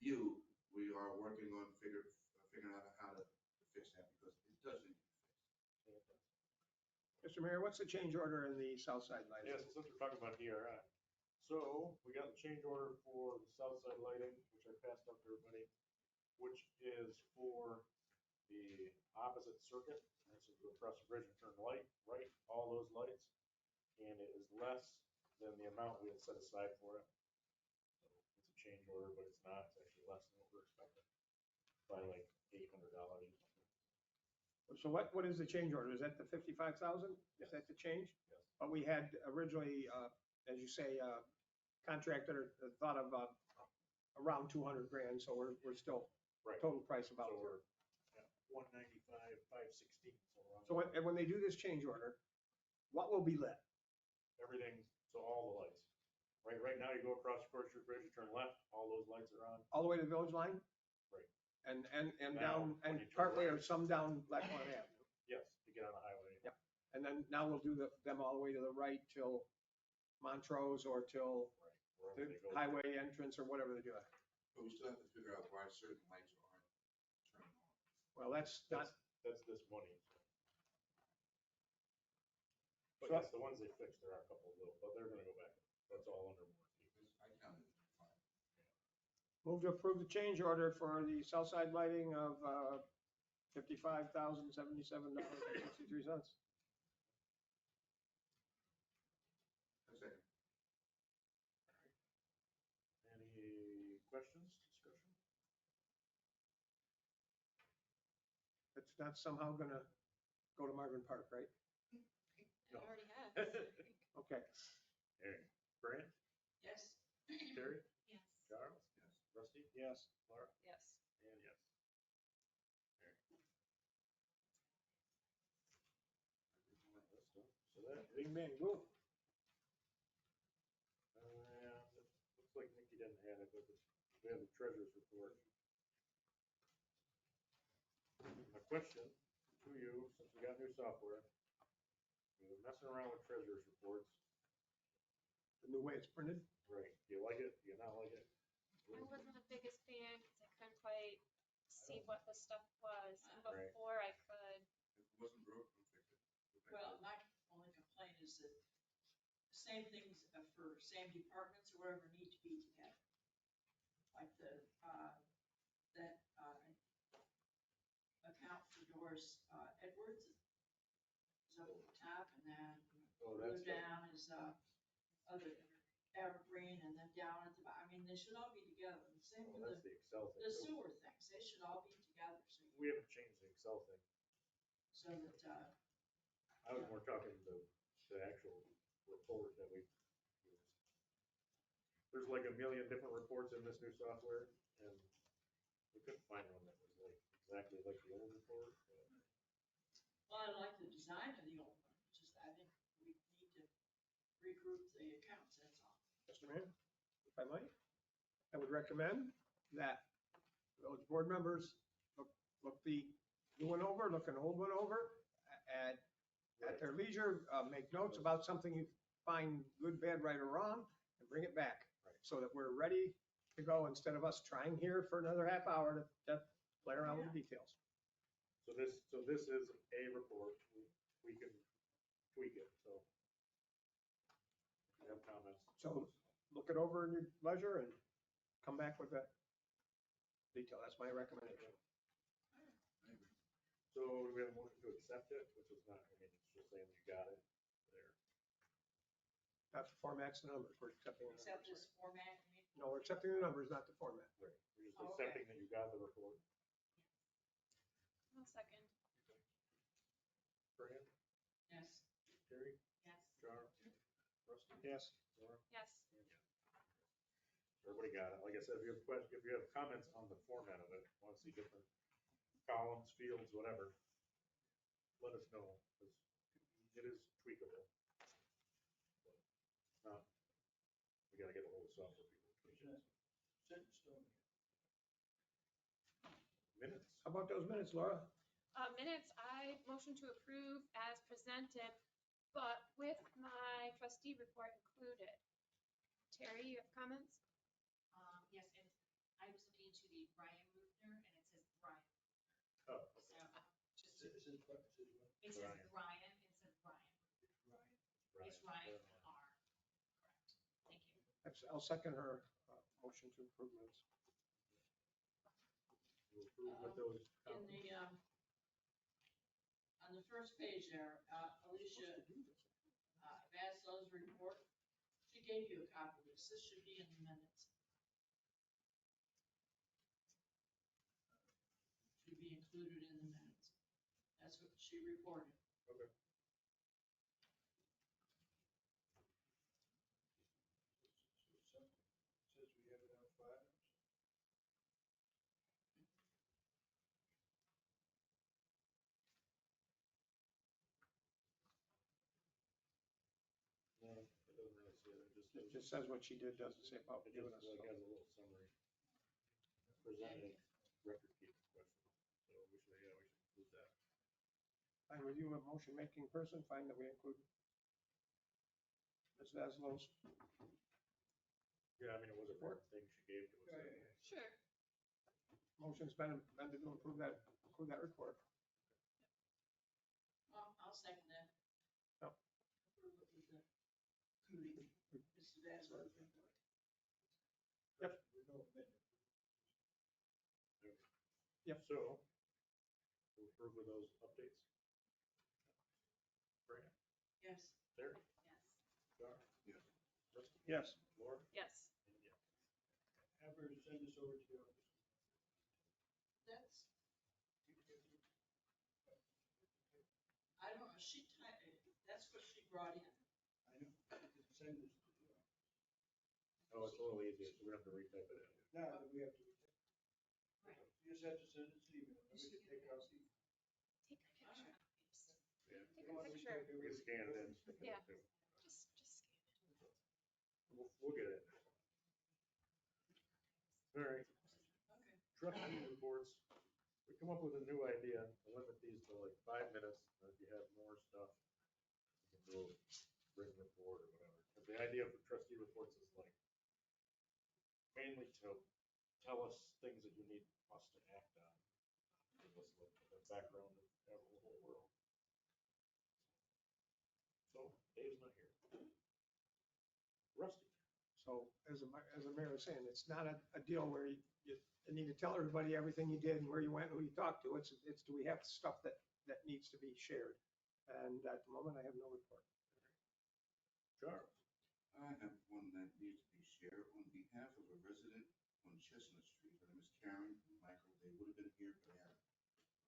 H: view, we are working on figuring out how to fix that because it does need to be fixed.
G: Mr. Mayor, what's the change order in the south side lighting?
B: Yes, since we're talking about DRI. So we got the change order for the south side lighting, which I passed out to everybody, which is for the opposite circuit. This is to across the bridge and turn right, all those lights. And it is less than the amount we had set aside for it. So it's a change order, but it's not. It's actually less than what we're expecting by like $800 or something.
G: So what is the change order? Is that the 55,000? Is that the change?
B: Yes.
G: But we had originally, as you say, contractor thought of around 200 grand, so we're still
B: Right.
G: total price about.
B: So we're at 195, 516.
G: So when they do this change order, what will be lit?
B: Everything, so all the lights. Right now you go across the Court Street Bridge, you turn left, all those lights are on.
G: All the way to the village line?
B: Right.
G: And
B: Now,
G: down,
B: when
G: and
B: you turn
G: partway or
B: right-
G: some down Blackmore Avenue?
B: Yes, to get on the highway.
G: Yep. And then now we'll do them all the way to the right till Montrose or till
B: Right. Wherever
G: the
B: they go.
G: highway entrance or whatever they do.
H: But we still have to figure out why certain lights aren't turned on.
G: Well, that's not,
B: That's this money. But
G: So-
B: yes, the ones they fixed, there are a couple of little, but they're gonna go back. That's all under warranty.
H: Because I counted five.
G: move to approve the change order for the south side lighting of $55,077.63.
H: A second.
B: Any questions, discussion?
G: It's not somehow gonna go to Marvin Park, right?
K: It already has.
G: Okay.
B: Hey, Brant,
F: Yes.
B: Terry,
J: Yes.
B: Charles,
H: Yes.
B: Rusty,
G: Yes.
B: Laura,
J: Yes.
B: and yes. There. That's done. So that,
G: Bing, bang, boom.
B: looks like Nikki didn't have it, but we have the treasurer's report. My question to you, since we got new software, we were messing around with treasurer's reports.
G: The new way it's printed.
B: Right. Do you like it? Do you not like it?
K: I wasn't the biggest fan because I couldn't quite see what the stuff was. And
B: Right.
K: before I could,
H: If it wasn't broke, don't fix it. Go back
F: Well,
H: to it.
F: my only complaint is that same things for same departments or whatever need to be together. Like that account for Doris Edwards is up at the top, and then
B: Oh,
F: further
B: that's the-
F: down is other Evergreen, and then down at the bottom. I mean, they should all be together. The same
B: Oh,
F: with
B: that's the Excel thing.
F: the sewer things, they should all be together,
B: We haven't changed the Excel thing.
F: so that,
B: I was more talking the actual report that we use. There's like a million different reports in this new software, and we couldn't find one that was like exactly like the old report.
F: well, I like the design of the old one, it's just, I think we need to regroup the accounts, that's all.
G: Mr. Mayor, if I might, I would recommend that those board members look the new one over, look an old one over, at their leisure, make notes about something you find good, bad, right, or wrong, and bring it back.
B: Right.
G: So that we're ready to go instead of us trying here for another half hour to play around with the details.
B: So this is a report. We can tweak it, so. If you have comments.
G: So look it over in your leisure and come back with that detail. That's my recommendation.
H: I agree.
B: So do we have a motion to accept it, which is not, I mean, it's just saying you got it there.
G: Not the formats, the numbers. We're accepting the
F: Except
G: numbers.
F: this format, I mean,
G: No, we're accepting the numbers, not the format.
B: Right. We're just
F: Oh, okay.
B: accepting that you got the report.
K: I'll second.
B: Fran,
F: yes.
B: Terry,
J: Yes.
B: Charles, Rusty,
G: Yes.
B: Laura,
K: Yes.
B: and yes. Everybody got it. Like I said, if you have questions, if you have comments on the format of it, want to see different columns, fields, whatever, let us know, because it is tweakable. But it's not, we gotta get a hold of software people.
C: Set in stone.
B: Minutes.
G: How about those minutes, Laura?
K: Minutes, I motion to approve as presented, but with my trustee report included. Terry, you have comments?
J: Yes, and I was looking into the Brian Ruther, and it says Brian.
B: Oh,
J: So, just,
C: Is it what?
J: it says
B: Brian.
J: Brian instead of
F: It's Ryan R. Correct. Thank you.
G: I'll second her motion to approve minutes.
B: We'll approve with those
F: In
B: comments.
F: the, on the first page there, Alicia Vaslow's report, she gave you a copy of this. This should be in the minutes. Should be included in the minutes. That's what she reported.
B: Okay.
C: Says we have it on file.
B: No, it doesn't really say it.
G: It just says what she did, doesn't say about
B: It
G: giving
B: just
G: us.
B: like has a little summary. Presented record keeping question. So we should include that.
G: Fine with you, a motion making person, fine that we include Ms. Vaslow's.
B: Yeah, I mean, it was a important thing she gave to us.
K: Sure.
G: Motion's been amended to include that report.
F: I'll second that.
G: No.
F: Approve it with the including Mrs. Vaslow's report.
G: Yep. Yep.
B: So, we'll approve with those updates. Brandon,
F: Yes.
B: Terry,
K: Yes.
B: John,
H: Yes.
B: Rusty,
G: Yes.
B: Laura,
K: Yes.
B: and yeah.
C: Have her send this over to you.
F: That's, I don't know, that's what she brought in.
C: I know, send this to you.
B: Oh, it's a little easier, so we don't have to retype it in.
C: Now, that we have to.
F: Right.
C: You just have to send it to email. We can take out the.
K: Take a picture.
B: Yeah.
K: Take a picture.
B: We can scan it in. stick it in
K: Yeah.
B: too.
K: Just scan it.
B: We'll get it. All right,
F: Okay.
B: trustee reports. We come up with a new idea, to limit these to like 5 minutes, and if you have more stuff, you can go bring them forward or whatever. Because the idea for trustee reports is like mainly to tell us things that you need us to act on. Give us like the background of the whole world. So Dave's not here. Rusty.
G: So as the mayor was saying, it's not a deal where you need to tell everybody everything you did and where you went and who you talked to. It's do we have stuff that needs to be shared? And at the moment, I have no report.
B: Charles.
H: I have one that needs to be shared on behalf of a resident on Chestnut Street. Her name is Karen and Michael. They would have been here, but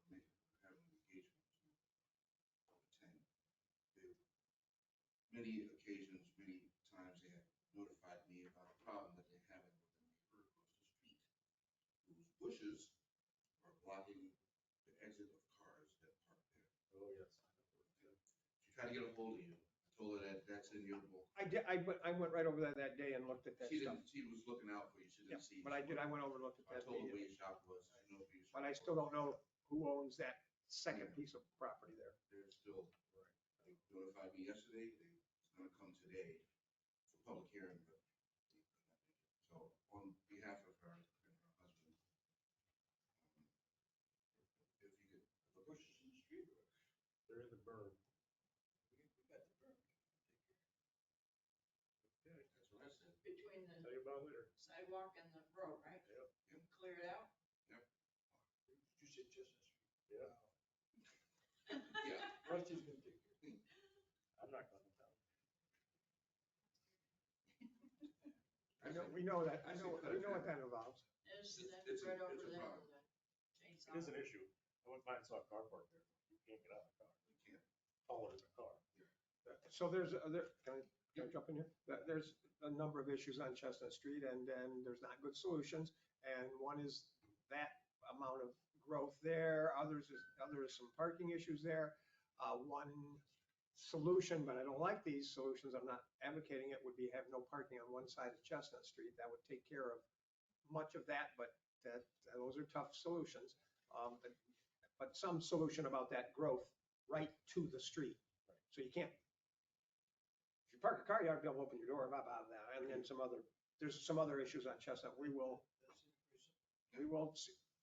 H: they have an engagement to attend. Many occasions, many times, they have notified me about a problem that they're having with a neighbor across the street whose bushes are blocking the exit of cars that park there.
B: Oh, yes.
H: She tried to get a hold of you. I told her that that's in your book.
G: I did, I went right over that day and looked at that
H: She
G: stuff.
H: didn't, she was looking out for you. She
G: Yeah,
H: didn't see you.
G: but I went over and looked at
H: I
G: that.
H: told her where
G: immediately.
H: your shop was. She knows where your shop
G: But I still
H: was.
G: don't know who owns that second piece of property there.
H: They're still, right. They notified me yesterday. It's gonna come today for public hearing, but. So on behalf of her and her husband, if you could.
C: The bushes in the street.
B: They're in the berm.
C: We got the burn.
B: Okay.
H: That's what I said.
F: Between
B: Tell
F: the
B: you about it later.
F: sidewalk and the road, right?
B: Yep.
F: Clear it out?
C: You said Chestnut Street.
B: Yeah.
H: Yeah.
C: Rusty's gonna take care of it.
B: I'm not going to tell.
G: We know that, we know what that involves.
F: That's right over
H: it's a
F: there.
H: problem.
F: with the chainsaw.
B: It is an issue. I went by and saw a car parked there. You can't get out of the car.
H: You can't.
B: Taller than a car.
G: So can I jump in here? There's a number of issues on Chestnut Street and there's not good solutions. And one is that amount of growth there. Others is some parking issues there. One solution, but I don't like these solutions, I'm not advocating it, would be have no parking on one side of Chestnut Street. That would take care of much of that, but those are tough solutions. But some solution about that growth right to the street. So you can't, if you park a car, you ought to be able to open your door, blah, blah, blah. And then there's some other issues on Chestnut. We will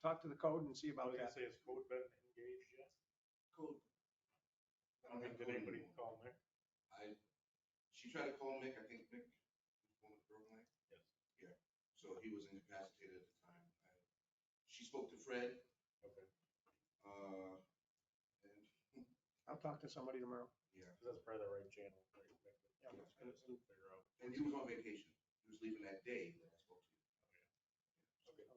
G: talk to the code and see
B: I
G: about
B: was gonna
G: that.
B: say, has code been engaged yet?
C: Code.
B: I mean, did anybody call
H: she tried to call Mick, I think Mick was one of the broken leg.
D: Yes.
H: Yeah, so he was incapacitated at the time. She spoke to Fred,
D: Okay.
H: and,
G: I'll talk to somebody tomorrow.
H: yeah,
D: Because that's probably the right channel. Right?
G: Yeah,
D: Just kind of figure out.
H: and he was on vacation. He was leaving that day that I spoke to you.
D: Okay.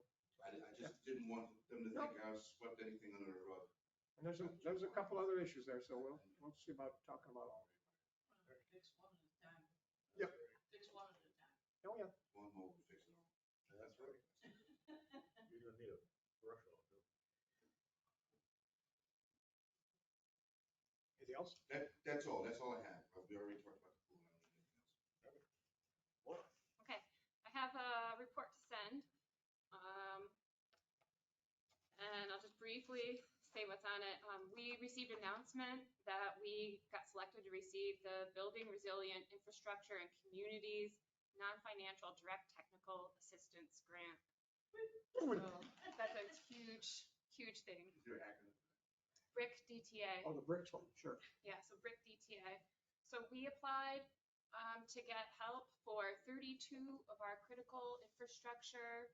H: I just didn't want them to think I swept anything under the rug.
G: And there's a couple other issues there, so we'll see about talking about all.
F: Fix one at a time.
G: Yep.
F: Fix one at a time.
G: Oh, yeah.
H: One more would fix it all.
D: That's right. You're gonna need a brush off too.
G: Anything else?
H: That's all I have. We already talked about the pool. I don't need anything else.
D: What?
K: Okay, I have a report to send. And I'll just briefly say what's on it. We received an announcement that we got selected to receive the Building Resilient Infrastructure and Communities Non-Financial Direct Technical Assistance Grant. So that's a huge, huge thing.
H: Is there an acronym?
K: BRIC DTA.
G: Oh, the bricks one, sure.
K: Yeah, so BRIC DTA. So we applied to get help for 32 of our critical infrastructure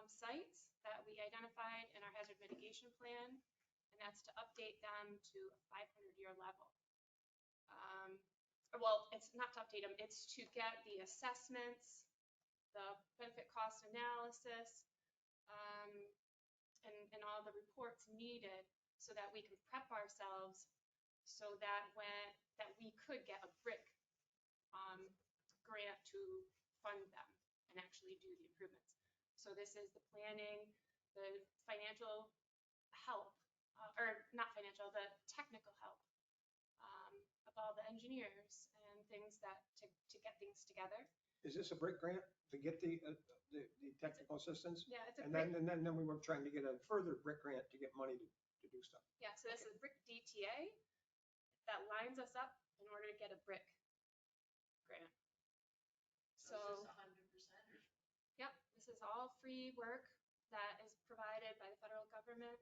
K: sites that we identified in our hazard mitigation plan, and that's to update them to a 500-year level. Well, it's not to update them, it's to get the assessments, the benefit cost analysis, and all the reports needed so that we can prep ourselves so that we could get a BRIC grant to fund them and actually do the improvements. So this is the planning, the financial help, or not financial, the technical help of all the engineers and things to get things together.
G: Is this a brick grant to get the technical assistance?
K: Yeah, it's a
G: And
K: BRIC.
G: then we were trying to get a further brick grant to get money to do stuff.
K: Yeah, so this is BRIC DTA that lines us up in order to get a BRIC grant.
F: So is this 100% or?
K: Yep, this is all free work that is provided by the federal government.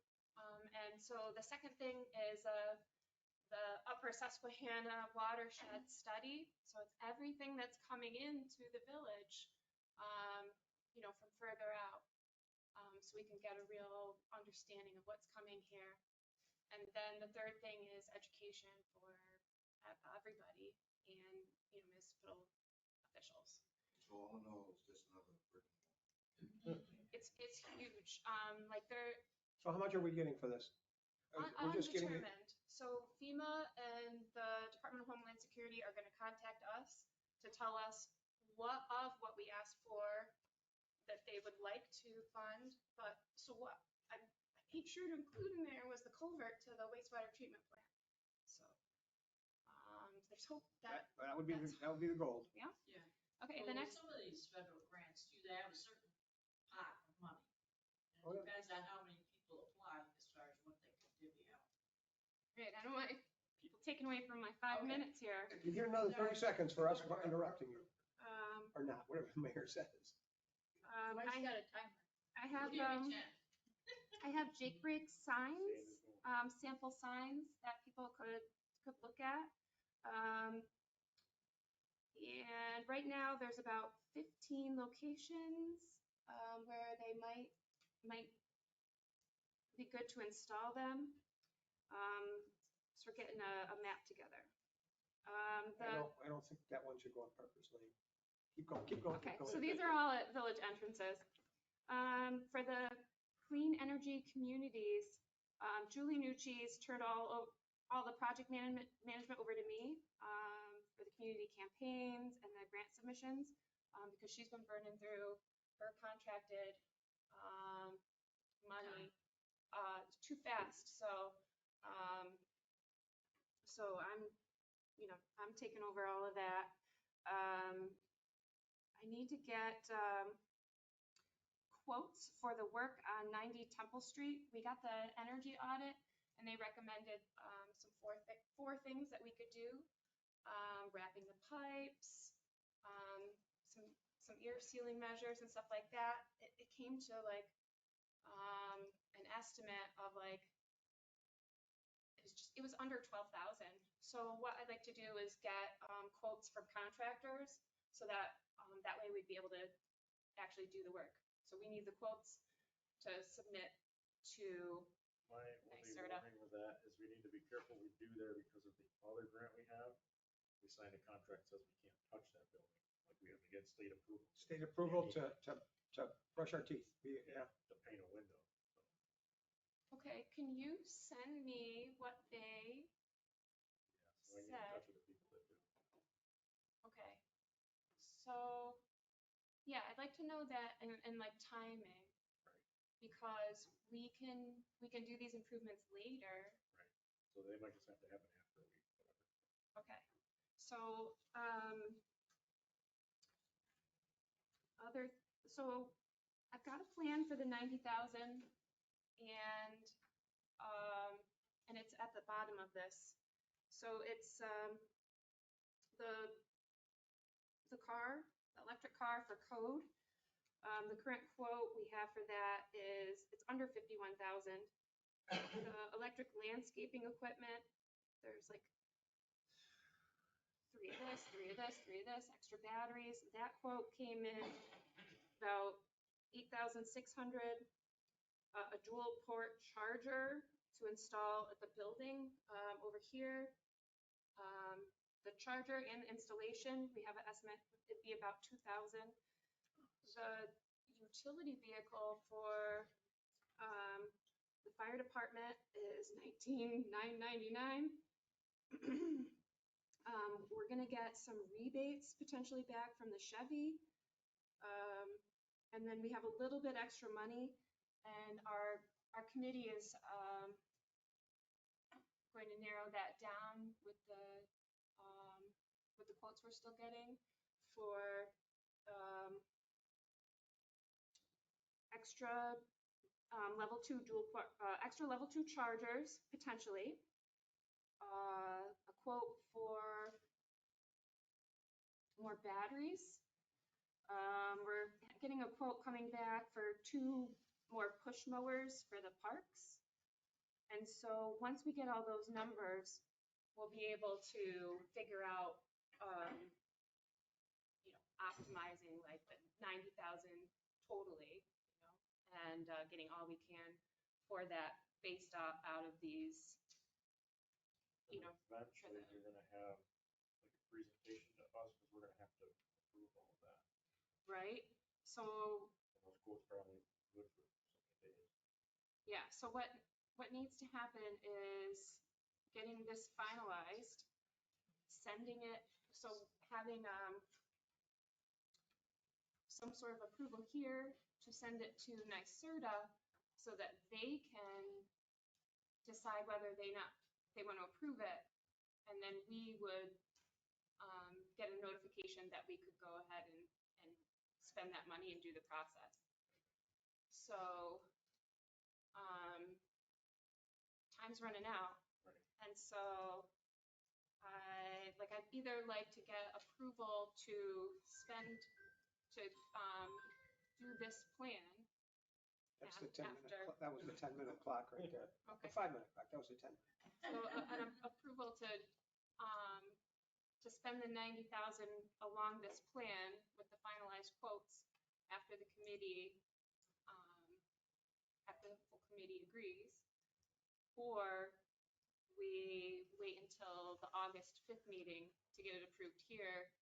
K: And so the second thing is the Upper Susquehanna watershed study. So it's everything that's coming into the village, from further out. So we can get a real understanding of what's coming here. And then the third thing is education for everybody and municipal officials.
H: So all in all, it's just another brick.
K: It's huge. Like they're
G: So how much are we getting for this? We're just getting it.
K: undetermined. So FEMA and the Department of Homeland Security are going to contact us to tell us what we asked for that they would like to fund. But so what I made sure to include in there was the culvert to the wastewater treatment plant. So there's hope that
G: That would be the goal.
F: Yeah.
K: okay.
F: Well,
K: The next
F: some of these federal grants do, they have a certain pot of money. And
G: Oh,
F: it
G: yeah.
F: depends on how many people apply as far as what they can divvy out.
K: Great. I don't want people taking away from my 5
F: Okay.
K: minutes here.
G: You get another 30 seconds for us for interrupting you,
K: Um,
G: or not, whatever the mayor says.
F: Why you got a timer?
K: I have
F: Give me 10.
K: I have Jake break signs, sample signs that people could look at. And right now there's about 15 locations where they might be good to install them. So we're getting a map together.
G: I don't think that one should go on Parker's Lane. Keep going, keep going.
K: Okay,
G: keep going.
K: so these are all at village entrances. For the clean energy communities, Julie Nucci's turned all the project management over to me for the community campaigns and the grant submissions because she's been burning through her contracted money too fast. So I'm taking over all of that. I need to get quotes for the work on 90 Temple Street. We got the energy audit and they recommended some four things that we could do. Wrapping the pipes, some ear sealing measures and stuff like that. It came to like an estimate of like, it was just it was under 12,000. So what I'd like to do is get quotes from contractors so that that way we'd be able to actually do the work. So we need the quotes to submit to
B: My only
K: NYSERDA.
B: warning with that is we need to be careful we do there because of the other grant we have. We signed a contract that says we can't touch that building. Like we have to get state approval.
G: State approval to brush our teeth. Yeah.
B: To paint a window.
K: Okay, can you send me what they,
B: Yeah, so I get in touch with the people that do.
K: okay. So, yeah, I'd like to know that and like timing.
B: Right.
K: Because we can do these improvements later.
B: Right. So they might just have to happen after a week, whatever.
K: Okay, so, so I've got a plan for the 90,000 and it's at the bottom of this. So it's, the car, the electric car for code. The current quote we have for that is, it's under 51,000. The electric landscaping equipment, there's like 3 of this, 3 of this, 3 of this, extra batteries. That quote came in about 8,600. A dual port charger to install at the building over here. The charger and installation, we have an estimate, it'd be about 2,000. The utility vehicle for the fire department is $19,999. We're gonna get some rebates potentially back from the Chevy. And then we have a little bit extra money, and our committee is going to narrow that down with the quotes we're still getting for extra level 2 extra level 2 chargers potentially. A quote for more batteries. We're getting a quote coming back for 2 more push mowers for the parks. And so once we get all those numbers, we'll be able to figure out, optimizing like the 90,000 totally, and getting all we can for that based out of these,
B: Eventually, you're gonna have like a presentation to us because we're gonna have to approve all of that.
K: right? So
B: And those quotes probably good for so many days.
K: yeah, so what needs to happen is getting this finalized, sending it, so having some sort of approval here to send it to NYSERDA so that they can decide whether they want to approve it, and then we would get a notification that we could go ahead and spend that money and do the process. So time's running out.
B: Right.
K: And so I'd either like to get approval to do this plan.
G: That's the 10 minute,
K: After-
G: that was the 10-minute clock right there.
K: Okay.
G: The 5-minute clock, that was the 10.
K: So an approval to spend the 90,000 along this plan with the finalized quotes after the committee, after the full committee agrees, or we wait until the August 5th meeting to get it approved here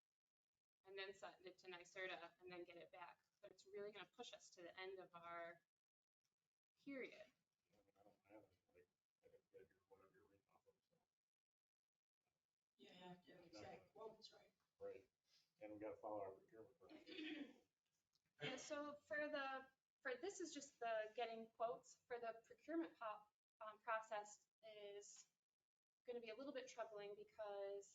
K: and then send it to NYSERDA and then get it back. But it's really gonna push us to the end of our period.
B: I don't have any, like, I didn't get your, whatever you're reading off of, so.
F: You have to have exact quotes, right?
B: Right. And we gotta follow our procurement process.
K: Yeah, so this is just the getting quotes. For the procurement process is going to be a little bit troubling because,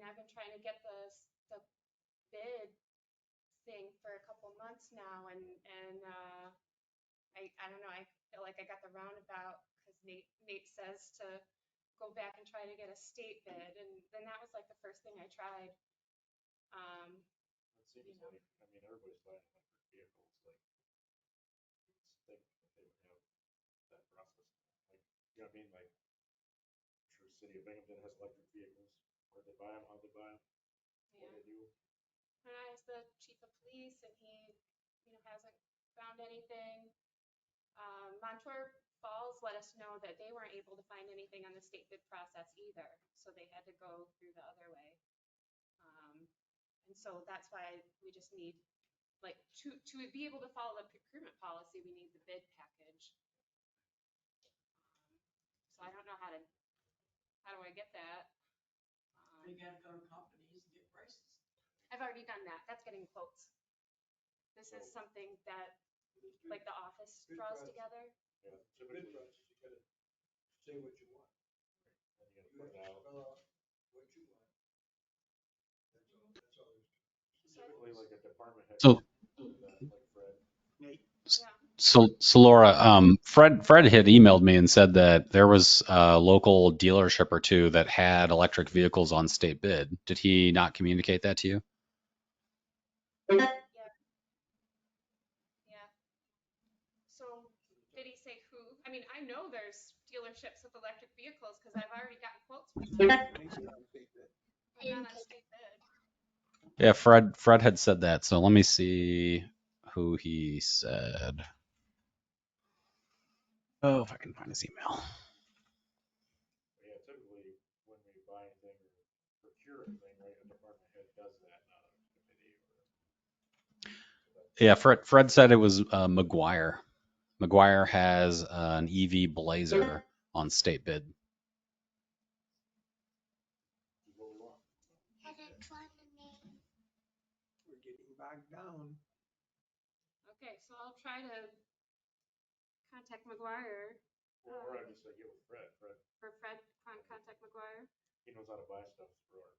K: I've been trying to get the bid thing for a couple months now, and I don't know, I feel like I got the roundabout because Nate says to go back and try to get a state bid, and then that was like the first thing I tried.
B: It seems like, everybody's buying electric vehicles, like, it's think that they would have that process. Like, You know what I mean? Like, I'm sure the city of Binghamton has electric vehicles. Where they buy them, how they buy them, what they do.
K: And I asked the chief of police and he, hasn't found anything. Montour Falls let us know that they weren't able to find anything on the state bid process either, so they had to go through the other way. And so that's why we just need, like, to be able to follow the procurement policy, we need the bid package. So I don't know how do I get that?
F: You gotta go to companies and get prices.
K: I've already done that. That's getting quotes. This is something that, like, the office
C: Bid
K: draws
C: process.
K: together.
B: Yeah,
C: Bid
B: typically,
C: process, you gotta say what you want.
B: then you gotta
C: You
B: put
C: have
B: it
C: to
B: out.
C: spell out what you want. That's all there's to it.
B: Typically, like a department head,
L: So,
B: like Fred.
G: Nate,
K: Yeah.
L: so Laura, Fred had emailed me and said that there was a local dealership or two that had electric vehicles on state bid. Did he not communicate that to you?
K: Yeah. So did he say who? I mean, I know there's dealerships with electric vehicles because I've already gotten quotes from them.
G: Nate's not on state bid.
K: I'm not on state bid.
L: Yeah, Fred had said that. So let me see who he said. Oh, if I can find his email.
B: Yeah, typically when we buy anything or procure anything, right, a department head does that, not a committee or.
L: Yeah, Fred said it was McGuire. McGuire has an EV Blazer on state bid.
B: What we want.
G: We're getting bogged down.
K: Okay, so I'll try to contact McGuire.
B: Or I just say get with Fred.
K: For Fred, contact McGuire.
B: He knows how to buy stuff through the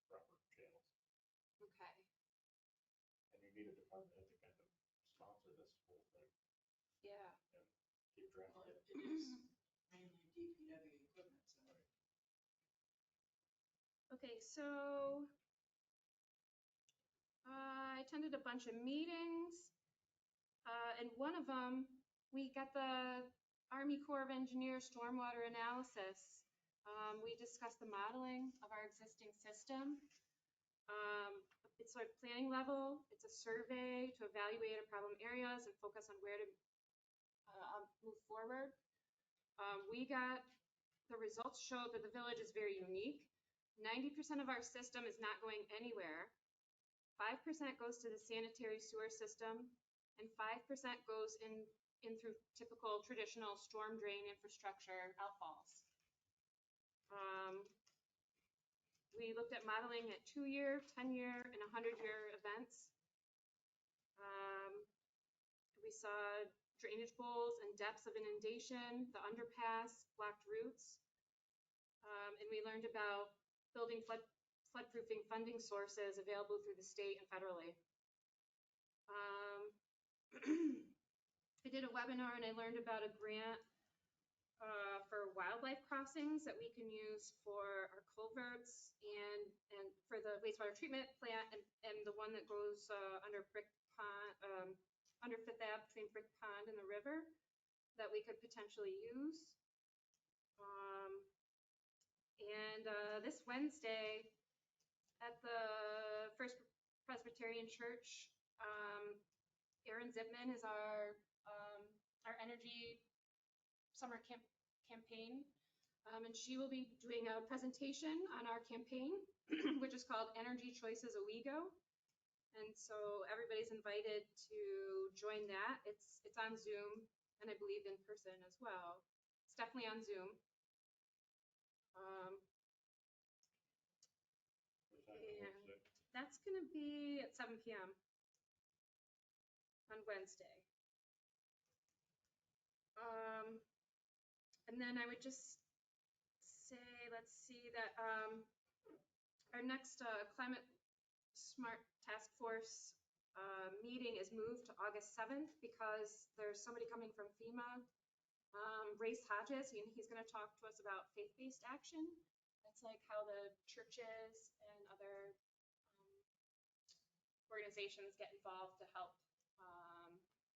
B: proper channels.
K: Okay.
B: And you need a department head to kind of sponsor this whole thing.
K: Yeah.
B: And keep track of it.
F: It is mainly DPW equipment, so.
K: Okay, so I attended a bunch of meetings, and one of them, we got the Army Corps of Engineers stormwater analysis. We discussed the modeling of our existing system. It's like planning level. It's a survey to evaluate our problem areas and focus on where to move forward. The results showed that the village is very unique. 90% of our system is not going anywhere. 5% goes to the sanitary sewer system, and 5% goes in through typical traditional storm drain infrastructure outfalls. We looked at modeling at 2-year, 10-year, and 100-year events. We saw drainage bowls and depths of inundation, the underpass, blocked routes, and we learned about building floodproofing funding sources available through the state and federally. I did a webinar and I learned about a grant for wildlife crossings that we can use for our culverts and for the wastewater treatment plant and the one that goes under Brick Pond, under Fifth Ave between Brick Pond and the river that we could potentially use. This Wednesday at the First Presbyterian Church, Erin Zipman is our energy summer campaign, and she will be doing a presentation on our campaign, which is called Energy Choices Owego. And so everybody's invited to join that. It's on Zoom and I believe in person as well. It's definitely on Zoom. And that's going to be at 7 p.m. on Wednesday. And then I would just say, let's see that our next climate smart task force meeting is moved to August 7th because there's somebody coming from FEMA, Race Hodges, and he's going to talk to us about faith-based action. That's like how the churches and other organizations get involved to help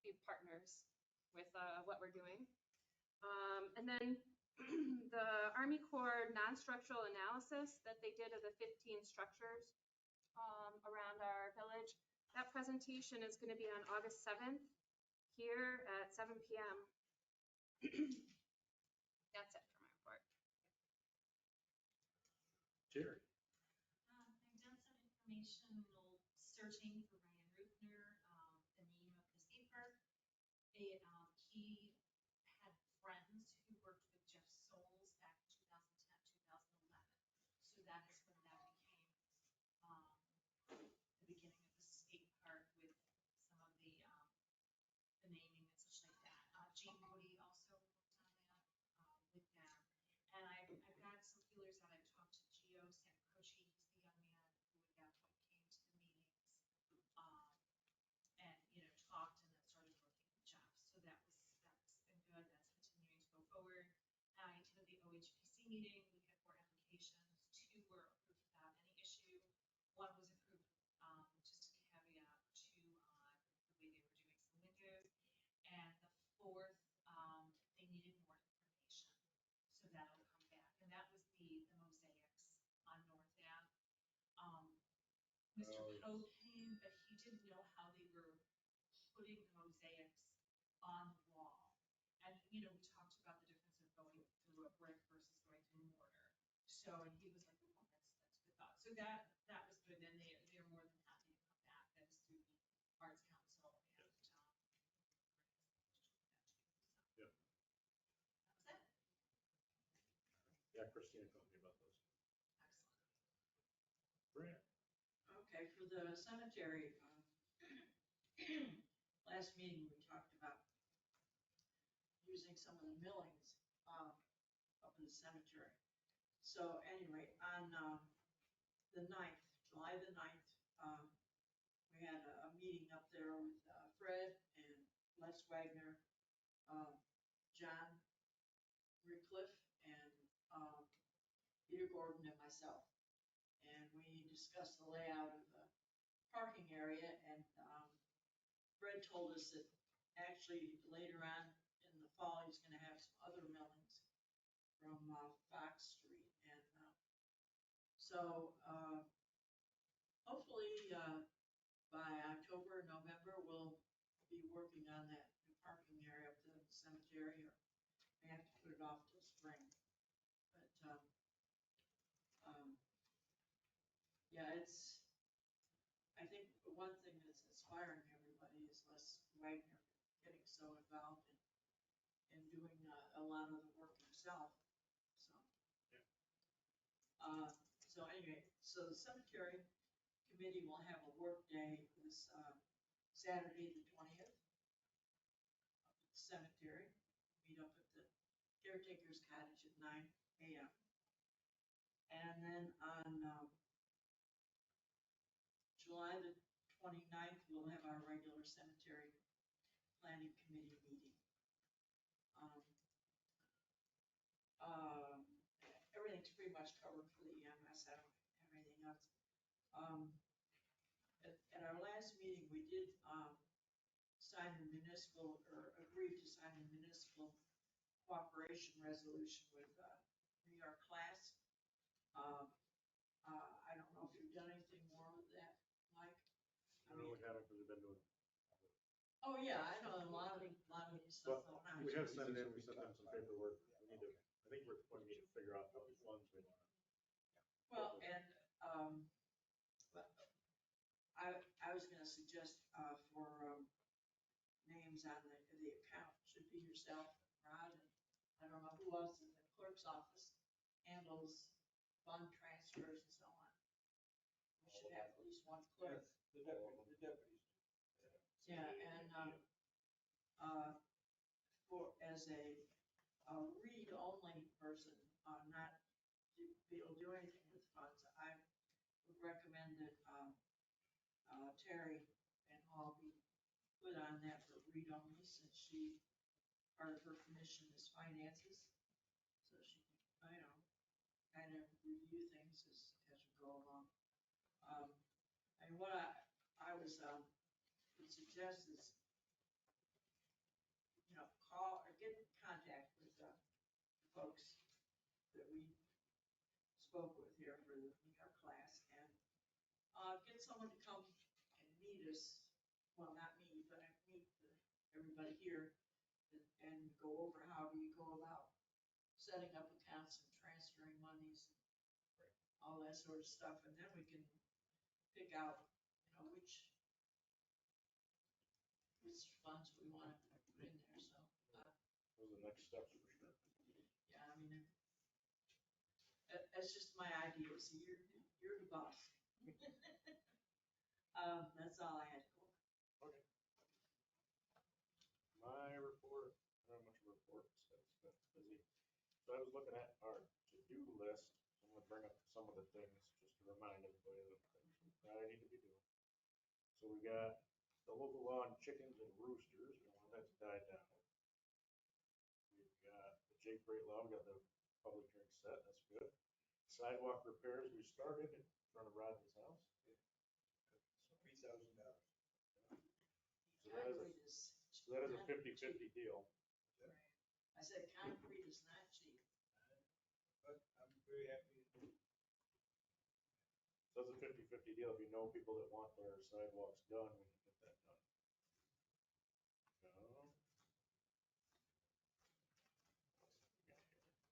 K: be partners with what we're doing. And then the Army Corps non-structural analysis that they did of the 15 structures around our village. That presentation is going to be on August 7th here at 7 p.m. That's it for my report.
B: Jerry.
J: I've done some informational searching for Ryan Rupner, the name of the skate park. He had friends who worked with Jeff Souls back in 2010, 2011. So that is when that became the beginning of the skate park with some of the naming and such like that. Gene Woody also worked on that with them. And I've got some feelers out. I've talked to Gio Santacroce, he's the young man who at that point came to the meetings and, talked and then started working with Jeff. So that's been good. That's continuing to go forward. I attended the OHPC meeting. We had 4 applications. 2 were approved without any issue. 1 was approved, just a caveat or 2 on the way they were doing some windows. And the 4th, they needed more information. So that'll come back. And that was the mosaics on North Ave. Mr. Poe came, but he didn't know how they were putting the mosaics on the wall. And, we talked about the difference of going through a brick versus going through mortar. So, and he was like, oh, that's a good thought. So that was good. And they're more than happy to come back. That is through the Arts Council and,
B: Yeah.
J: that was it.
B: Yeah, Christina told me about those.
J: Excellent.
B: Brad.
F: Okay, for the cemetery, last meeting, we talked about using some of the millings up in the cemetery. So anyway, on the 9th, July the 9th, we had a meeting up there with Fred and Les Wagner, John Recliffe, and Peter Gordon and myself. And we discussed the layout of the parking area, and Fred told us that actually later on in the fall, he's gonna have some other millings from Fox Street. And so hopefully by October, November, we'll be working on that new parking area up to the cemetery, or may have to put it off till spring. But yeah, I think the one thing that's inspiring everybody is Les Wagner getting so involved in doing a lot of the work himself. So,
B: yeah.
F: So anyway, so the cemetery committee will have a work day this Saturday, the 20th, up at the cemetery. Meet up at the caretaker's cottage at 9 a.m. And then on July the 29th, we'll have our regular cemetery planning committee meeting. Everything's pretty much covered for the EMS. I don't have anything else. At our last meeting, we did sign the municipal, or agreed to sign the municipal cooperation resolution with New York Class. I don't know if you've done anything more with that, Mike.
B: I mean, we haven't, because we've been doing.
F: Oh, yeah, I know a lot of these stuff going on.
B: We have sent it in, we sent them some paperwork. We need to, I think we need to figure out how many funds we want.
F: Well, and I was gonna suggest for names on the account, should be yourself, Rod, and I don't know who else in the clerk's office handles fund transfers and so on. We should have at least one clerk.
C: The deputies.
F: Yeah, and for, as a read-only person, not to be able to do anything with funds, I would recommend that Terry and all be put on that for read-only, since part of her commission is finances. So she can, kind of review things as we go along. And what I would suggest is, call or get in contact with the folks that we spoke with here for our class, and get someone to come and meet us. Well, not me, but meet everybody here and go over how we go about setting up accounts and transferring monies, all that sort of stuff, and then we can pick out, which funds we want to put in there. So
B: Those are the next steps for sure.
F: yeah, I mean, that's just my idea. So you're the boss. That's all I had to go.
B: Okay. My report, not much of a report, so it's been busy. So I was looking at our to-do list. I'm gonna bring up some of the things just to remind everybody of the things that I need to be doing. So we got the local law on chickens and roosters. We want that to die down. We've got the Jake Brate law. We got the public hearing set. That's good. Sidewalk repairs, we started in front of Rodney's house.
C: $3,000.
B: So that is a 50-50 deal.
F: I said concrete is not cheap.
C: But I'm very happy.
B: So it's a 50-50 deal. If you know people that want their sidewalks done, we can get that done.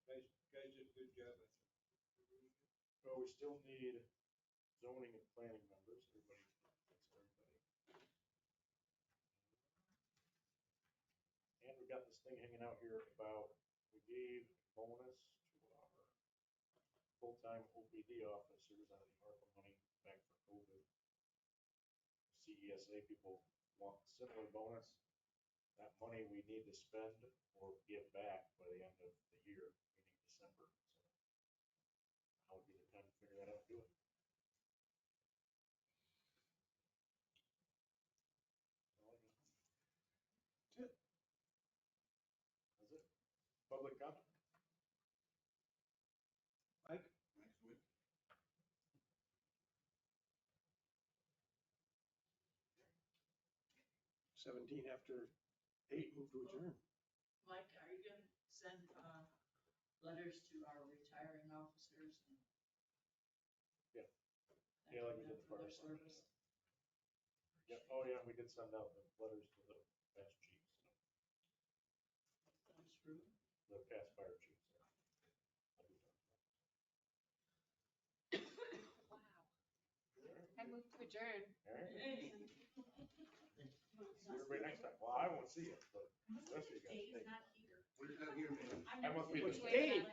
C: Guys did a good job, I think.
B: Well, we still need zoning and planning members. Everybody, that's everybody. And we got this thing hanging out here about, we gave bonus to our full-time OPD officers out of the ARPA money back for COVID. CESA people want similar bonus. That money we need to spend or give back by the end of the year, meaning December. So now would be the time to figure that out and do it. That's it. That's it. Public comment.
G: Mike?
H: Next week.
G: 17 after 8, move to adjourn.
F: Mike, are you gonna send letters to our retiring officers? And
B: Yeah, like we did the
F: for their
B: fire
F: service.
B: Yeah. Oh, yeah. We did send out the letters to the past chiefs.
F: That's true.
B: The past fire chiefs.
A: Wow. I move to adjourn.
B: All right.
F: Hey.
B: See everybody next time. Well, I won't see you, but the rest of you guys.
F: Dave's not here.
H: We're not here, man.
B: I must be
G: What's
B: the.
G: Dave?